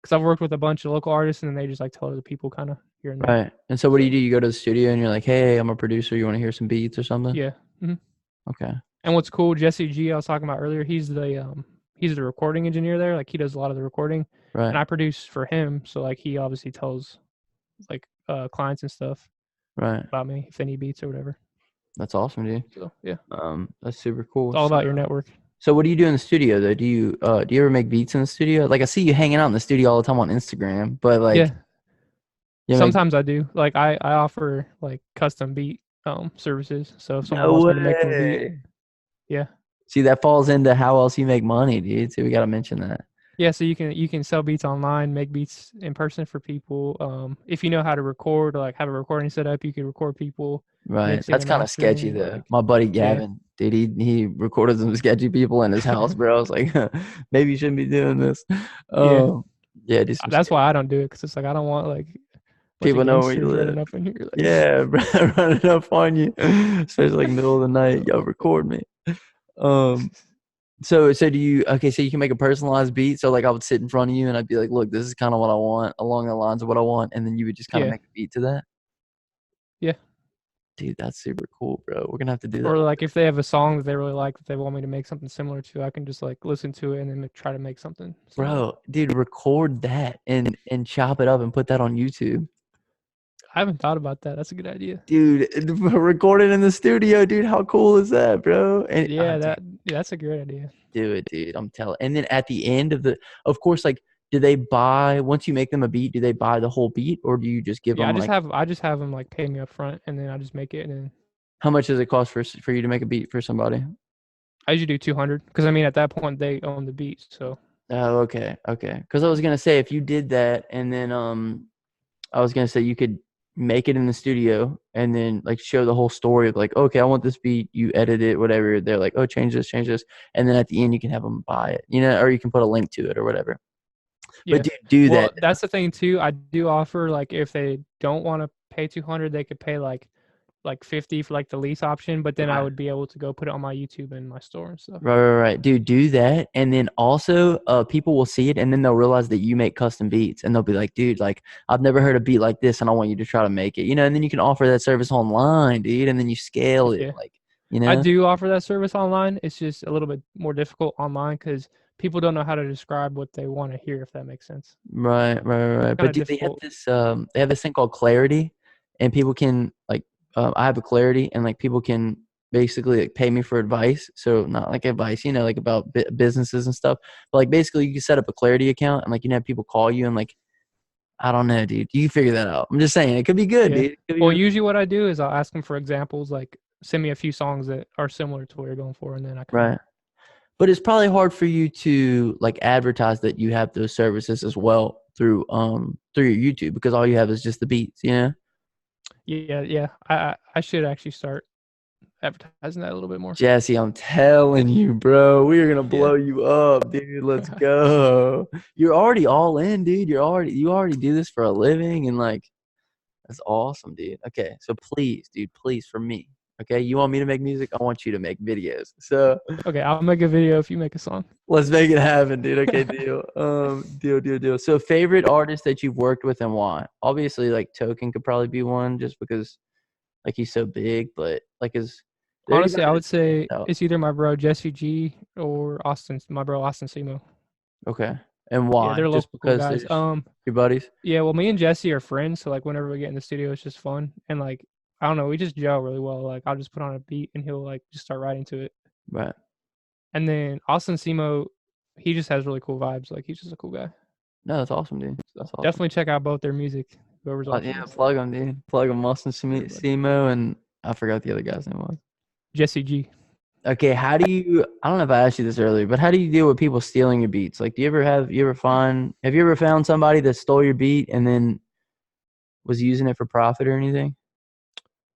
because I've worked with a bunch of local artists and then they just like tell other people kind of here and there. right. And so what do? You go to the studio and you're like, hey, I'm a producer. You want to hear some beats or something? Yeah. Mm-hmm. Okay. And what's cool, Jesse G, I was talking about earlier, he's the recording engineer there. Like he does a lot of the recording. Right. And I produce for him. So like he obviously tells like clients and stuff Right. about me if they need beats or whatever. That's awesome, dude. So yeah. That's super cool. It's all about your network. So what do you do in the studio though? Do you ever make beats in the studio? Like I see you hanging out in the studio all the time on Instagram, but like Sometimes I do. Like I offer like custom beat services. So if someone no wants way. me to make them a beat, yeah. See, that falls into how else you make money, dude. So we got to mention that. Yeah, so you can sell beats online, make beats in person for people. If you know how to record, like have a recording set up, you can record people. Right. Mixing That's and kind of sketchy mastering, though. like My buddy Gavin, dude, he recorded some sketchy people in his house, bro. I was like, maybe you shouldn't be doing this. yeah, Yeah, do some that's sketchy. why I don't do it because it's like I don't want like a bunch People of know where you gangsters live. running up in here. Like, Yeah, bro, running up on you, especially like middle of the night. Yo, record me. So do you? Okay, so you can make a personalized beat. So like I would sit in front of you and I'd be like, look, this is kind of what I want, along the lines of what I want, and then you would just kind of yeah, make a beat to that. yeah. Dude, that's super cool, bro. We're gonna have to do that. Or like if they have a song that they really like that they want me to make something similar to, I can just like listen to it and then try to make something similar. Bro, dude, record that and chop it up and put that on YouTube. I haven't thought about that. That's a good idea. Dude, record it in the studio, dude. How cool is that, bro? And Yeah, dude, that's a great idea. do it, dude. I'm telling. And then at the end of course, like, do they buy once you make them a beat? Do they buy the whole beat, or do you just give Yeah, them like? I just have them like pay me up front and then I just make it and then How much does it cost for you to make a beat for somebody? I usually do 200 because I mean at that point they own the beat. So Oh, okay. Because I was gonna say if you did that, and then I was gonna say you could make it in the studio and then like show the whole story of like, okay, I want this beat, you edit it, whatever. They're like, oh, change this, and then at the end you can have them buy it, or you can put a link to it or whatever. yeah, But do well that. that's the thing too. I do offer like if they don't want to pay 200, they could pay like 50 for like the lease option, but then I Right. would be able to go put it on my YouTube and my store and stuff. Right. Dude, do that. And then also people will see it and then they'll realize that you make custom beats and they'll be like, dude, like I've never heard a beat like this and I want you to try to make it, and then you can offer that service online, dude, and then you scale it. Yeah. Like, I do offer that service online. It's just a little bit more difficult online because people don't know how to describe what they want to hear, if that makes sense. Right. But do they have difficult. this they have this thing called Clarity, and people can like I have a Clarity, and like people can basically like pay me for advice. So not like advice, like about businesses and stuff, but like basically you can set up a Clarity account and like have people call you and like I don't know, dude. You figure that out. I'm just saying it could be good, Yeah. dude. It could be Well, really- usually what I do is I'll ask them for examples, like send me a few songs that are similar to what you're going for, and then I can. Right. But it's probably hard for you to like advertise that you have those services as well through your YouTube because all you have is just the beats, you know? Yeah. I should actually start advertising that a little bit more. Jesse, I'm telling you, bro, we are gonna Yeah. blow you up, dude. Let's go. You're already all in, dude. You already do this for a living, and like that's awesome, dude. Okay, so please, dude, please for me. Okay, you want me to make music? I want you to make videos. So Okay, I'll make a video if you make a song. let's make it happen, dude. Okay, deal. Deal. So favorite artist that you've worked with and why? Obviously, like Token could probably be one just because like he's so big, but like is there Honestly, anybody I that would say stands out? it's either my bro Jesse G or my bro Austin Simo. Okay. And Yeah, why? they're Just local because guys. there's your buddies? Yeah, well, me and Jesse are friends, so like whenever we get in the studio, it's just fun, and like I don't know, we just gel really well. Like I'll just put on a beat and he'll like just start writing to it. Right. And then Austin Simo, he just has really cool vibes. Like he's just a cool guy. No, that's awesome, dude. So That's awesome. definitely check out both their music. Whoever's watching Yeah, this, plug them, dude. Plug them. Austin everybody. Semo and I forgot the other guy's name was. Jesse G. Okay, how do you? I don't know if I asked you this earlier, but how do you deal with people stealing your beats? Like, have you ever found somebody that stole your beat and then was using it for profit or anything?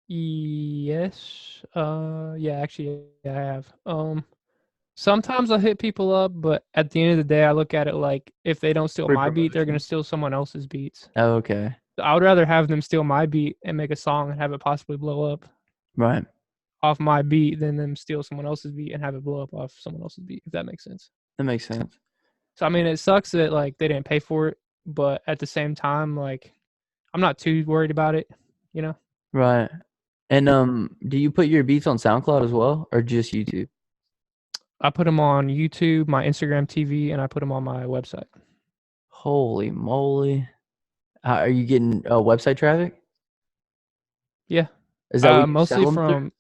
Yes. Yeah, actually, yeah, I have. Sometimes I'll hit people up, but at the end of the day, I look at it like if they don't steal Free my beat, they're gonna promotion. steal someone else's beats. Oh, okay. I would rather have them steal my beat and make a song and have it possibly blow up Right. off my beat than them steal someone else's beat and have it blow up off someone else's beat, if that makes sense. That makes sense. So I mean, it sucks that like they didn't pay for it, but at the same time, like I'm not too worried about it, you know. Right. And do you put your beats on SoundCloud as well, or just YouTube? I put them on YouTube, my Instagram TV, and I put them on my website. Holy moly! Are you getting website traffic? Yeah, Is that what you mostly sell them through? from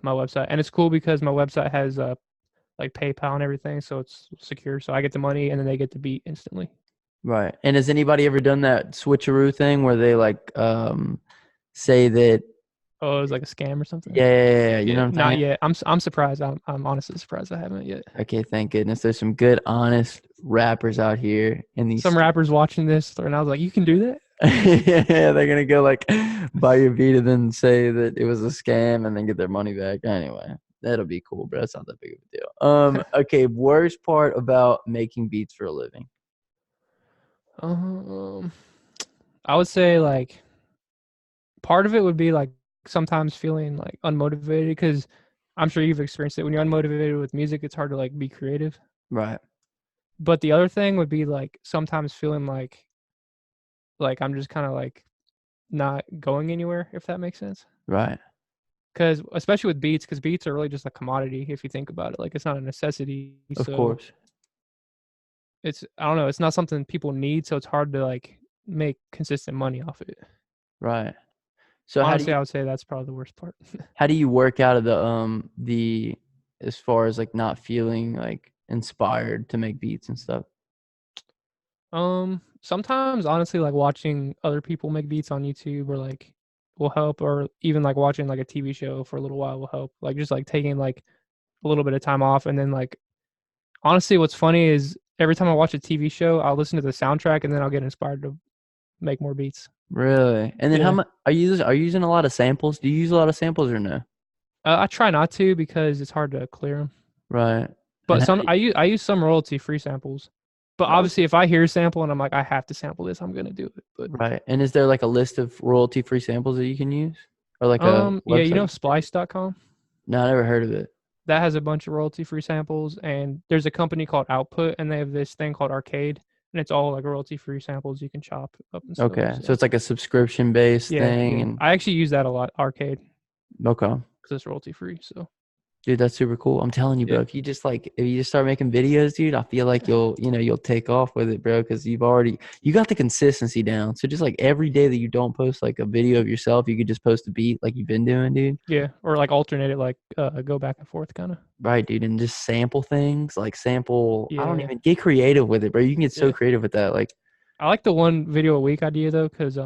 my website, and it's cool because my website has like PayPal and everything, so it's secure. So I get the money, and then they get the beat instantly. Right. And has anybody ever done that switcheroo thing where they like say that Oh, it was like a scam or something. yeah, you Yeah, know what I'm not saying? yet. I'm surprised. I'm honestly surprised I haven't yet. Okay, thank goodness. There's some good, honest rappers out here in these. Some rappers watching this, and I was like, "You can do that." Yeah, they're gonna go like buy your beat and then say that it was a scam and then get their money back. Anyway, that'll be cool, bro. It's not that big of a deal. Okay, worst part about making beats for a living. Um, I would say like part of it would be like sometimes feeling like unmotivated because I'm sure you've experienced it. When you're unmotivated with music, it's hard to like be creative. Right, But the other thing would be like sometimes feeling like I'm just kind of like not going anywhere, if that makes sense. right. Because especially with beats, because beats are really just a commodity if you think about it. Like it's not a necessity, Of so course. it's I don't know. It's not something people need, so it's hard to like make consistent money off it. Right. So Honestly, I would say that's probably the worst part. how do you work out of the as far as like not feeling like inspired to make beats and stuff? Sometimes honestly, like watching other people make beats on YouTube or like will help, or even like watching like a TV show for a little while will help. Like just like taking like a little bit of time off, and then like honestly, what's funny is every time I watch a TV show, I'll listen to the soundtrack and then I'll get inspired to make more beats. Really? And then how Yeah. much are you using a lot of samples? Do you use a lot of samples or no? I try not to because it's hard to clear them. Right. And But how some do I use some royalty free samples. But you, obviously, if I hear a sample and I'm like, I have to sample this, I'm gonna do it. But right. And is there like a list of royalty free samples that you can use? Or like a yeah, you know website? Splice.com? No, I never heard of it. That has a bunch of royalty free samples, and there's a company called Output, and they have this thing called Arcade, and it's all like royalty free samples you can chop up and stuff. Okay. So So it's like a subscription based thing yeah, and I actually use that a lot, Arcade, okay. because it's royalty free. So Dude, that's super cool. I'm telling you, bro. yeah, If you just start making videos, dude, I feel like you'll take off with it, bro. Because you got the consistency down. So just like every day that you don't post like a video of yourself, you could just post a beat like you've been doing, dude. yeah, or like alternate it, like go back and forth, kind of. Right, dude, and just sample things like sample. I don't Yeah, even get creative with it, bro. You can get so yeah. creative with that, like I like the one video a week idea though, because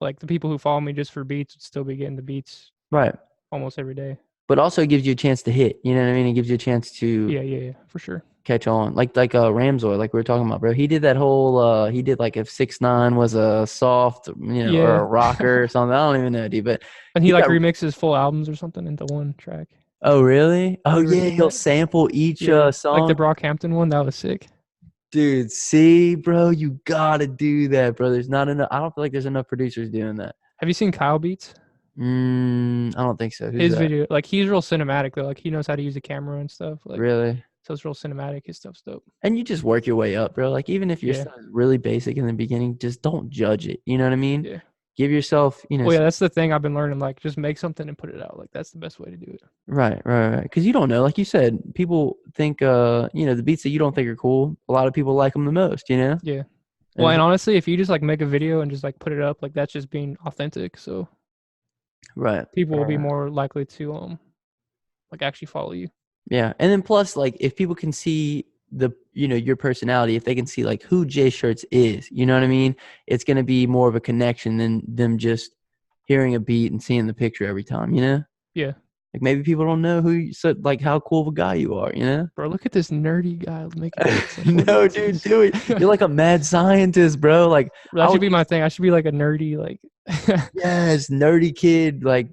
like the people who follow me just for beats would still be getting the beats right. almost every day. but also it gives you a chance to hit. You know what I mean? It gives you a chance to Yeah, for sure. catch on. Like Ramzoy, like we were talking about, bro. He did that whole he did like if 6ix9ine was a soft, or Yeah, a rocker or something. I don't even know, dude. But and he he like got remixes full albums or something into one track. oh really? Oh Have you ever yeah, seen he'll that? sample each Yeah, like the song. Brockhampton one, that was sick. Dude, see, bro, you gotta do that, bro. There's not enough. I don't feel like there's enough producers doing that. Have you seen Kyle Beats? I don't think so. Who's His that? video, like he's real cinematic though. Like he knows how to use the camera and stuff. Like Really? so, it's real cinematic. His stuff's dope. And you just work your way up, bro. Like even if your Yeah, stuff is really basic in the beginning, just don't judge it. You know what I mean? yeah. Give yourself, Well, yeah, that's the thing I've been learning. Like, just make something and put it out. Like, that's the best way to do it. right. Because you don't know, like you said, people think, the beats that you don't think are cool. A lot of people like them the most. Yeah. Well, And and honestly, if you just like make a video and just like put it up, like that's just being authentic. So right, people will be right. more likely to like actually follow you. Yeah, and then plus, like, if people can see your personality, if they can see like who Jay Shirts is, you know what I mean? It's gonna be more of a connection than them just hearing a beat and seeing the picture every time. Yeah. Like maybe people don't know who you said, like how cool of a guy you are. Bro, look at this nerdy guy making beats. Like, what No, is dude, this? do it. You're like a mad scientist, bro. Like That should be my thing. I should be like a nerdy, like yes, nerdy kid. Like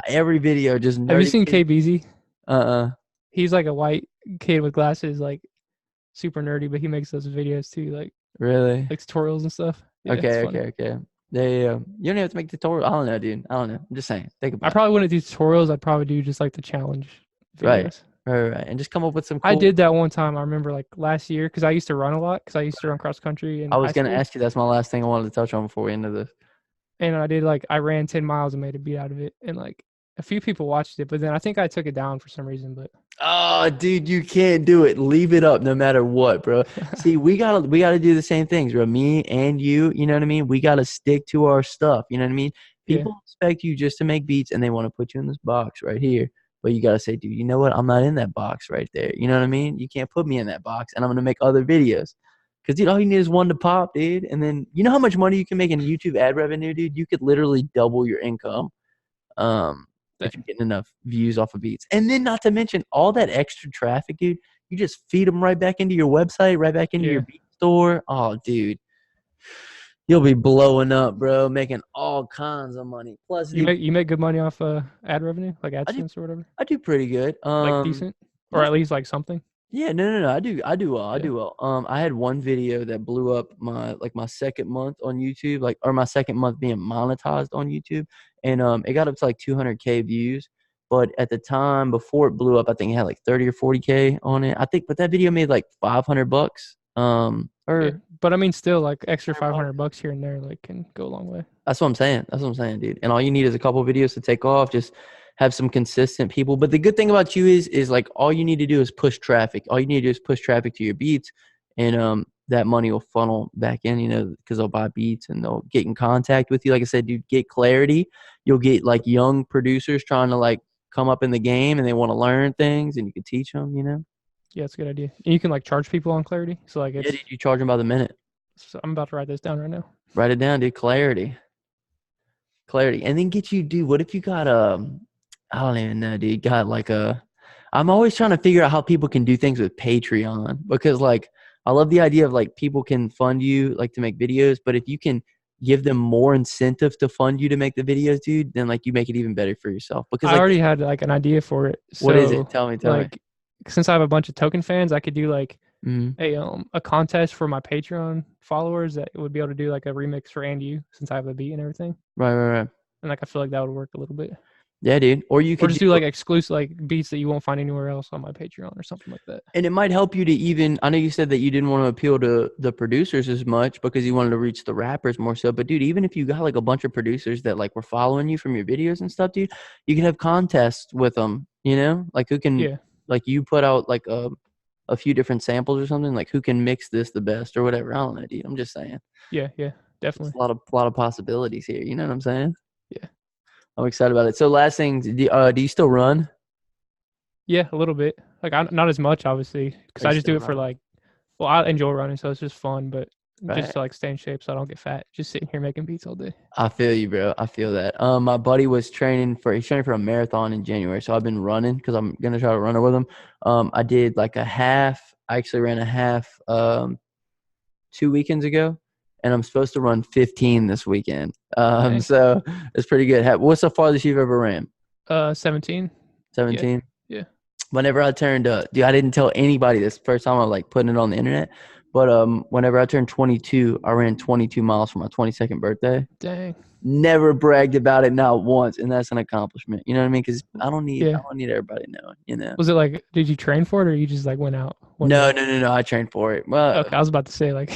every video, just have you nerdy seen kid. KBZ? Uh-uh. He's like a white kid with glasses, like super nerdy, but he makes those videos too, Really? like tutorials and stuff. Yeah, it's Okay, funny. okay. They you don't have to make tutorial. I don't know, dude. I don't know. I'm just saying. Think I about it. probably wouldn't do tutorials. I'd probably do just like the challenge Right. videos. Right. And just come up with some I cool. did that one time. I remember like last year because I used to run a lot because I used to run cross country in I high was gonna school. ask you. That's my last thing I wanted to touch on before we end this. And I did like I ran 10 miles and made a beat out of it. And like a few people watched it, but then I think I took it down for some reason. But Oh, dude, you can't do it. Leave it up no matter what, bro. See, we gotta do the same things, bro. Me and you know what I mean? We gotta stick to our stuff. You know what I mean? yeah, People expect you just to make beats and they want to put you in this box right here. But you gotta say, dude, you know what? I'm not in that box right there. You know what I mean? You can't put me in that box and I'm gonna make other videos. Cause dude, all you need is one to pop, dude. And then you know how much money you can make in YouTube ad revenue, dude? You could literally double your income. If you're getting enough views off of beats. And then not to mention all that extra traffic, dude, you just feed them right back into your website, right back into your yeah. beat store. Oh, dude, you'll be blowing up, bro, making all kinds of money. Plus, You dude, make good money off ad revenue, like I do AdSense or whatever, I do pretty good. like decent, or Not at least like something. Yeah, no. I do well. I Yeah, do well. I had one video that blew up my second month on YouTube, like or my second month being monetized on YouTube, and it got up to like 200K views. But at the time before it blew up, I think it had like 30 or 40K on it. I think, but that video made like $500. yeah. Or But I mean, still like extra $500 here and there, like can go a long way. That's what I'm saying. That's what I'm saying, dude. And all you need is a couple videos to take off. Just have some consistent people. But the good thing about you is like all you need to do is push traffic. All you need to do is push traffic to your beats, and that money will funnel back in. Because they'll buy beats and they'll get in contact with you. Like I said, dude, get clarity. You'll get like young producers trying to like come up in the game and they want to learn things, and you can teach them. Yeah, it's a good idea. And you can like charge people on Clarity. So like Yeah, it's. dude, you charge them by the minute. So I'm about to write this down right now. Write it down, dude. Clarity, and then get you, dude. What if you got I don't even know, dude. Got like I'm always trying to figure out how people can do things with Patreon because like I love the idea of like people can fund you like to make videos, but if you can give them more incentive to fund you to make the videos, dude, then like you make it even better for yourself. Because I like, already had like an idea for it. what is So it? Tell me. like since I have a bunch of token fans, I could do like Mm-hmm. a contest for my Patreon followers that would be able to do like a remix for And You since I have a beat and everything. Right. And like I feel like that would work a little bit. Yeah, dude. Or you Or could just do like exclusive like beats that you won't find anywhere else on my Patreon or something like that. and it might help you to even. I know you said that you didn't want to appeal to the producers as much because you wanted to reach the rappers more so. But dude, even if you got like a bunch of producers that like were following you from your videos and stuff, dude, you can have contests with them. Like who can Yeah. like you put out like a few different samples or something. Like who can mix this the best or whatever. I don't know, dude. I'm just saying. Yeah, There's definitely. a lot of possibilities here. You know what I'm saying? Yeah. I'm excited about it. So last thing, do you still run? Yeah, a little bit. Like not as much obviously because Are I you just do still it for running? like well, I enjoy running, so it's just fun, but just Right. to like stay in shape so I don't get fat. Just sitting here making beats all day. I feel you, bro. I feel that. My buddy was he's training for a marathon in January. So I've been running because I'm gonna try to run it with him. I did like a half. I actually ran a half 2 weekends ago, and I'm supposed to run 15 this weekend. Dang. So it's pretty good. What's the farthest you've ever ran? 17. 17. Yeah. Whenever I turned, dude, I didn't tell anybody this. First time I'm like putting it on the internet. But whenever I turned 22, I ran 22 miles for my 22nd birthday. Dang. Never bragged about it, not once, and that's an accomplishment. You know what I mean? Because I don't need Yeah. everybody knowing. You know? Was it like? Did you train for it, or you just like went out? one No, day? no. I trained for it. Well, Okay, I was about to say like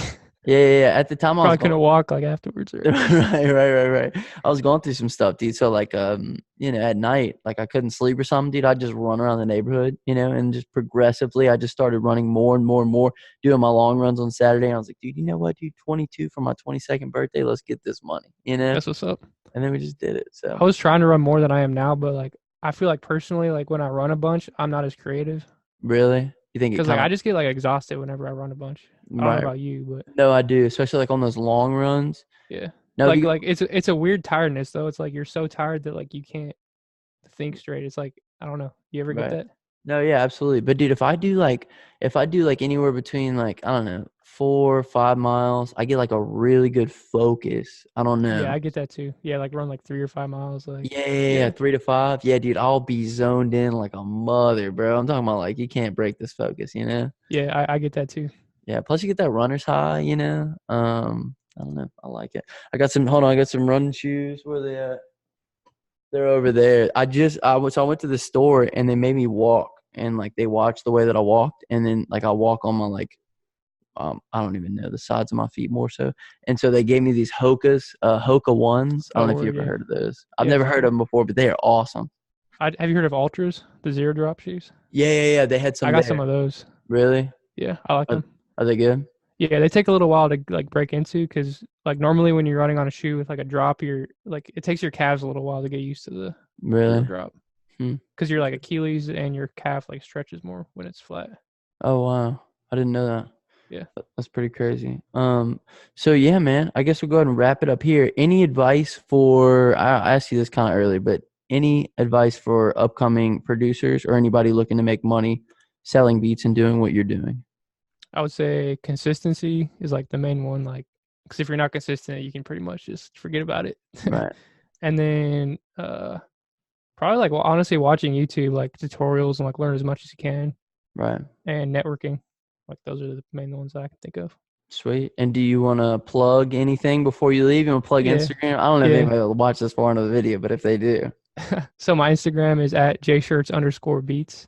yeah. At the time, I was probably couldn't walk like afterwards. Or right. I was going through some stuff, dude. So like, at night, like I couldn't sleep or something, dude. I'd just run around the neighborhood, and just progressively, I just started running more and more and more, doing my long runs on Saturday. And I was like, dude, you know what, dude, 22 for my 22nd birthday. Let's get this money, that's what's up. And then we just did it. So I was trying to run more than I am now, but like I feel like personally, like when I run a bunch, I'm not as creative really, you think it because like kind I of just get like exhausted whenever I run a bunch. I don't know right? about you, but No, I do, especially like on those long runs. yeah, No, if you, it's a weird tiredness though. It's like you're so tired that like you can't think straight. It's like I don't know. You ever get right. that? No, yeah, absolutely. But dude, if I do like anywhere between like, I don't know, 4 or 5 miles, I get like a really good focus. I don't Yeah, know. I get that too. Yeah, like run like 3 or 5 miles. Like Yeah, yeah, 3 to 5. Yeah, dude, I'll be zoned in like a mother, bro. I'm talking about like you can't break this focus. yeah, I get that too. Yeah, plus you get that runner's high. I don't know. I like it. I got some running shoes. Where they at? They're over there. I went to the store and they made me walk and like they watched the way that I walked and then like I walk on my like I don't even know the sides of my feet more so. And so they gave me these Hoka ones. I don't Oh, know if you word, ever yeah, heard of those. I've yeah, never for heard sure. of them before, but they are awesome. Have you heard of Ultras, the zero drop shoes? Yeah. They had I some got some there. of those. Really? Yeah, I like Are, them. are they good? Yeah, they take a little while to like break into because like normally when you're running on a shoe with like a drop, you're like it takes your calves a little while to get used to the zero Really? drop Hmm. because your like Achilles and your calf like stretches more when it's flat. Oh wow. I didn't know that. Yeah. That's pretty crazy. So yeah, man, I guess we'll go ahead and wrap it up here. Any advice I asked you this kind of earlier, but any advice for upcoming producers or anybody looking to make money selling beats and doing what you're doing? I would say consistency is like the main one. Like, because if you're not consistent, you can pretty much just forget about it. Right, And then probably like well, honestly watching YouTube like tutorials and like learn as much as you can right. and networking. Like those are the main ones I can think of. Sweet. And do you want to plug anything before you leave? You want to plug Yeah, Instagram? I don't know if yeah. anybody will watch this far into the video, but if they do, So my Instagram is at jshirts_beats.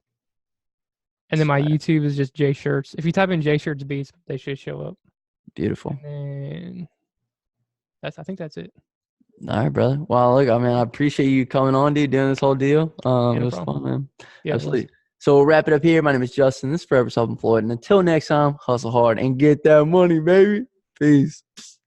And then my YouTube is just jshirts. If you type in jshirts beats, they should show up. beautiful. And I think that's it. All right, brother. Well, look, I mean, I appreciate you coming on, dude, doing this whole deal. Yeah, It no was problem. fun, man. Yeah, Absolutely. So we'll wrap it up here. My name is Justin. This is Forever Self-Employed. And until next time, hustle hard and get that money, baby. Peace.